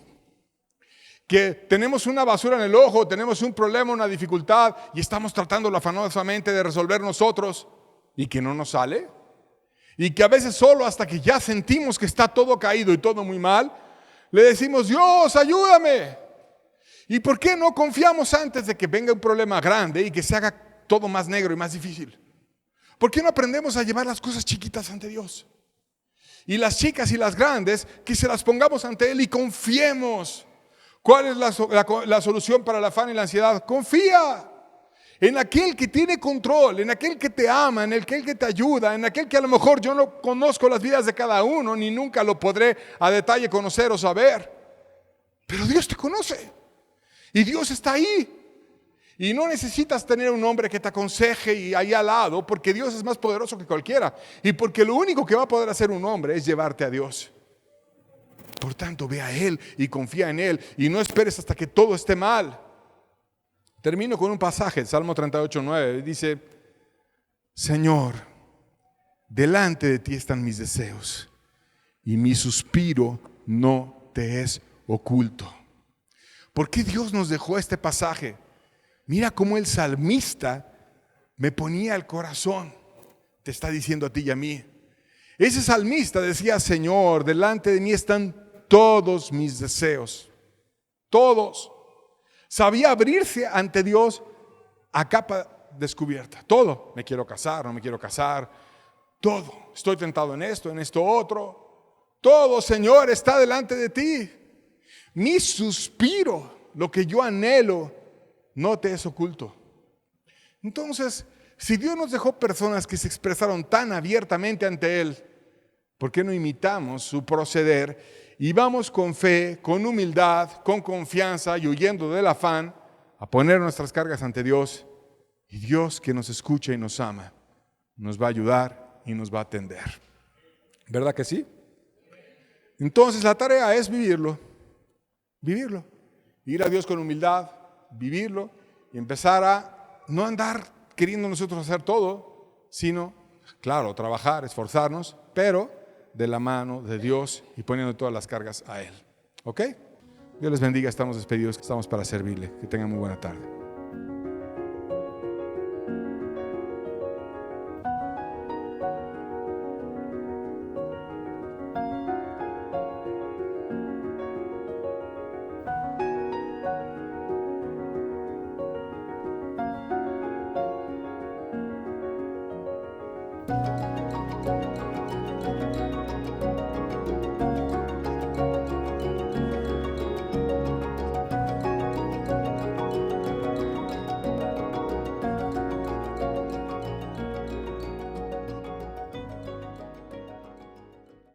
Que tenemos una basura en el ojo, tenemos un problema, una dificultad y estamos tratando afanosamente de resolver nosotros y que no nos sale. Y que a veces solo hasta que ya sentimos que está todo caído y todo muy mal, le decimos, Dios, ayúdame. ¿Y por qué no confiamos antes de que venga un problema grande y que se haga todo más negro y más difícil? ¿Por qué no aprendemos a llevar las cosas chiquitas ante Dios? Y las chicas y las grandes, que se las pongamos ante Él y confiemos. ¿Cuál es la solución para el afán y la ansiedad? Confía en aquel que tiene control, en aquel que te ama, en aquel que te ayuda, en aquel que a lo mejor yo no conozco las vidas de cada uno, ni nunca lo podré a detalle conocer o saber. Pero Dios te conoce y Dios está ahí. Y no necesitas tener un hombre que te aconseje y ahí al lado, porque Dios es más poderoso que cualquiera. Y porque lo único que va a poder hacer un hombre es llevarte a Dios. Por tanto, ve a Él y confía en Él y no esperes hasta que todo esté mal. Termino con un pasaje, Salmo 38:9. Dice, Señor, delante de ti están mis deseos y mi suspiro no te es oculto. ¿Por qué Dios nos dejó este pasaje? Mira cómo el salmista me ponía el corazón. Te está diciendo a ti y a mí. Ese salmista decía, Señor, delante de mí están todos mis deseos. Todos. Sabía abrirse ante Dios a capa descubierta. Todo. Me quiero casar, no me quiero casar. Todo. Estoy tentado en esto otro. Todo, Señor, está delante de ti. Mi suspiro, lo que yo anhelo, no te es oculto. Entonces, si Dios nos dejó personas que se expresaron tan abiertamente ante Él, ¿por qué no imitamos su proceder y vamos con fe, con humildad, con confianza y huyendo del afán a poner nuestras cargas ante Dios? Y Dios, que nos escucha y nos ama, nos va a ayudar y nos va a atender. ¿Verdad que sí? Entonces la tarea es vivirlo. Ir a Dios con humildad, vivirlo y empezar a no andar queriendo nosotros hacer todo, sino, claro, trabajar, esforzarnos, pero de la mano de Dios y poniendo todas las cargas a Él. ¿Ok? Dios les bendiga, estamos despedidos, estamos para servirle. Que tengan muy buena tarde.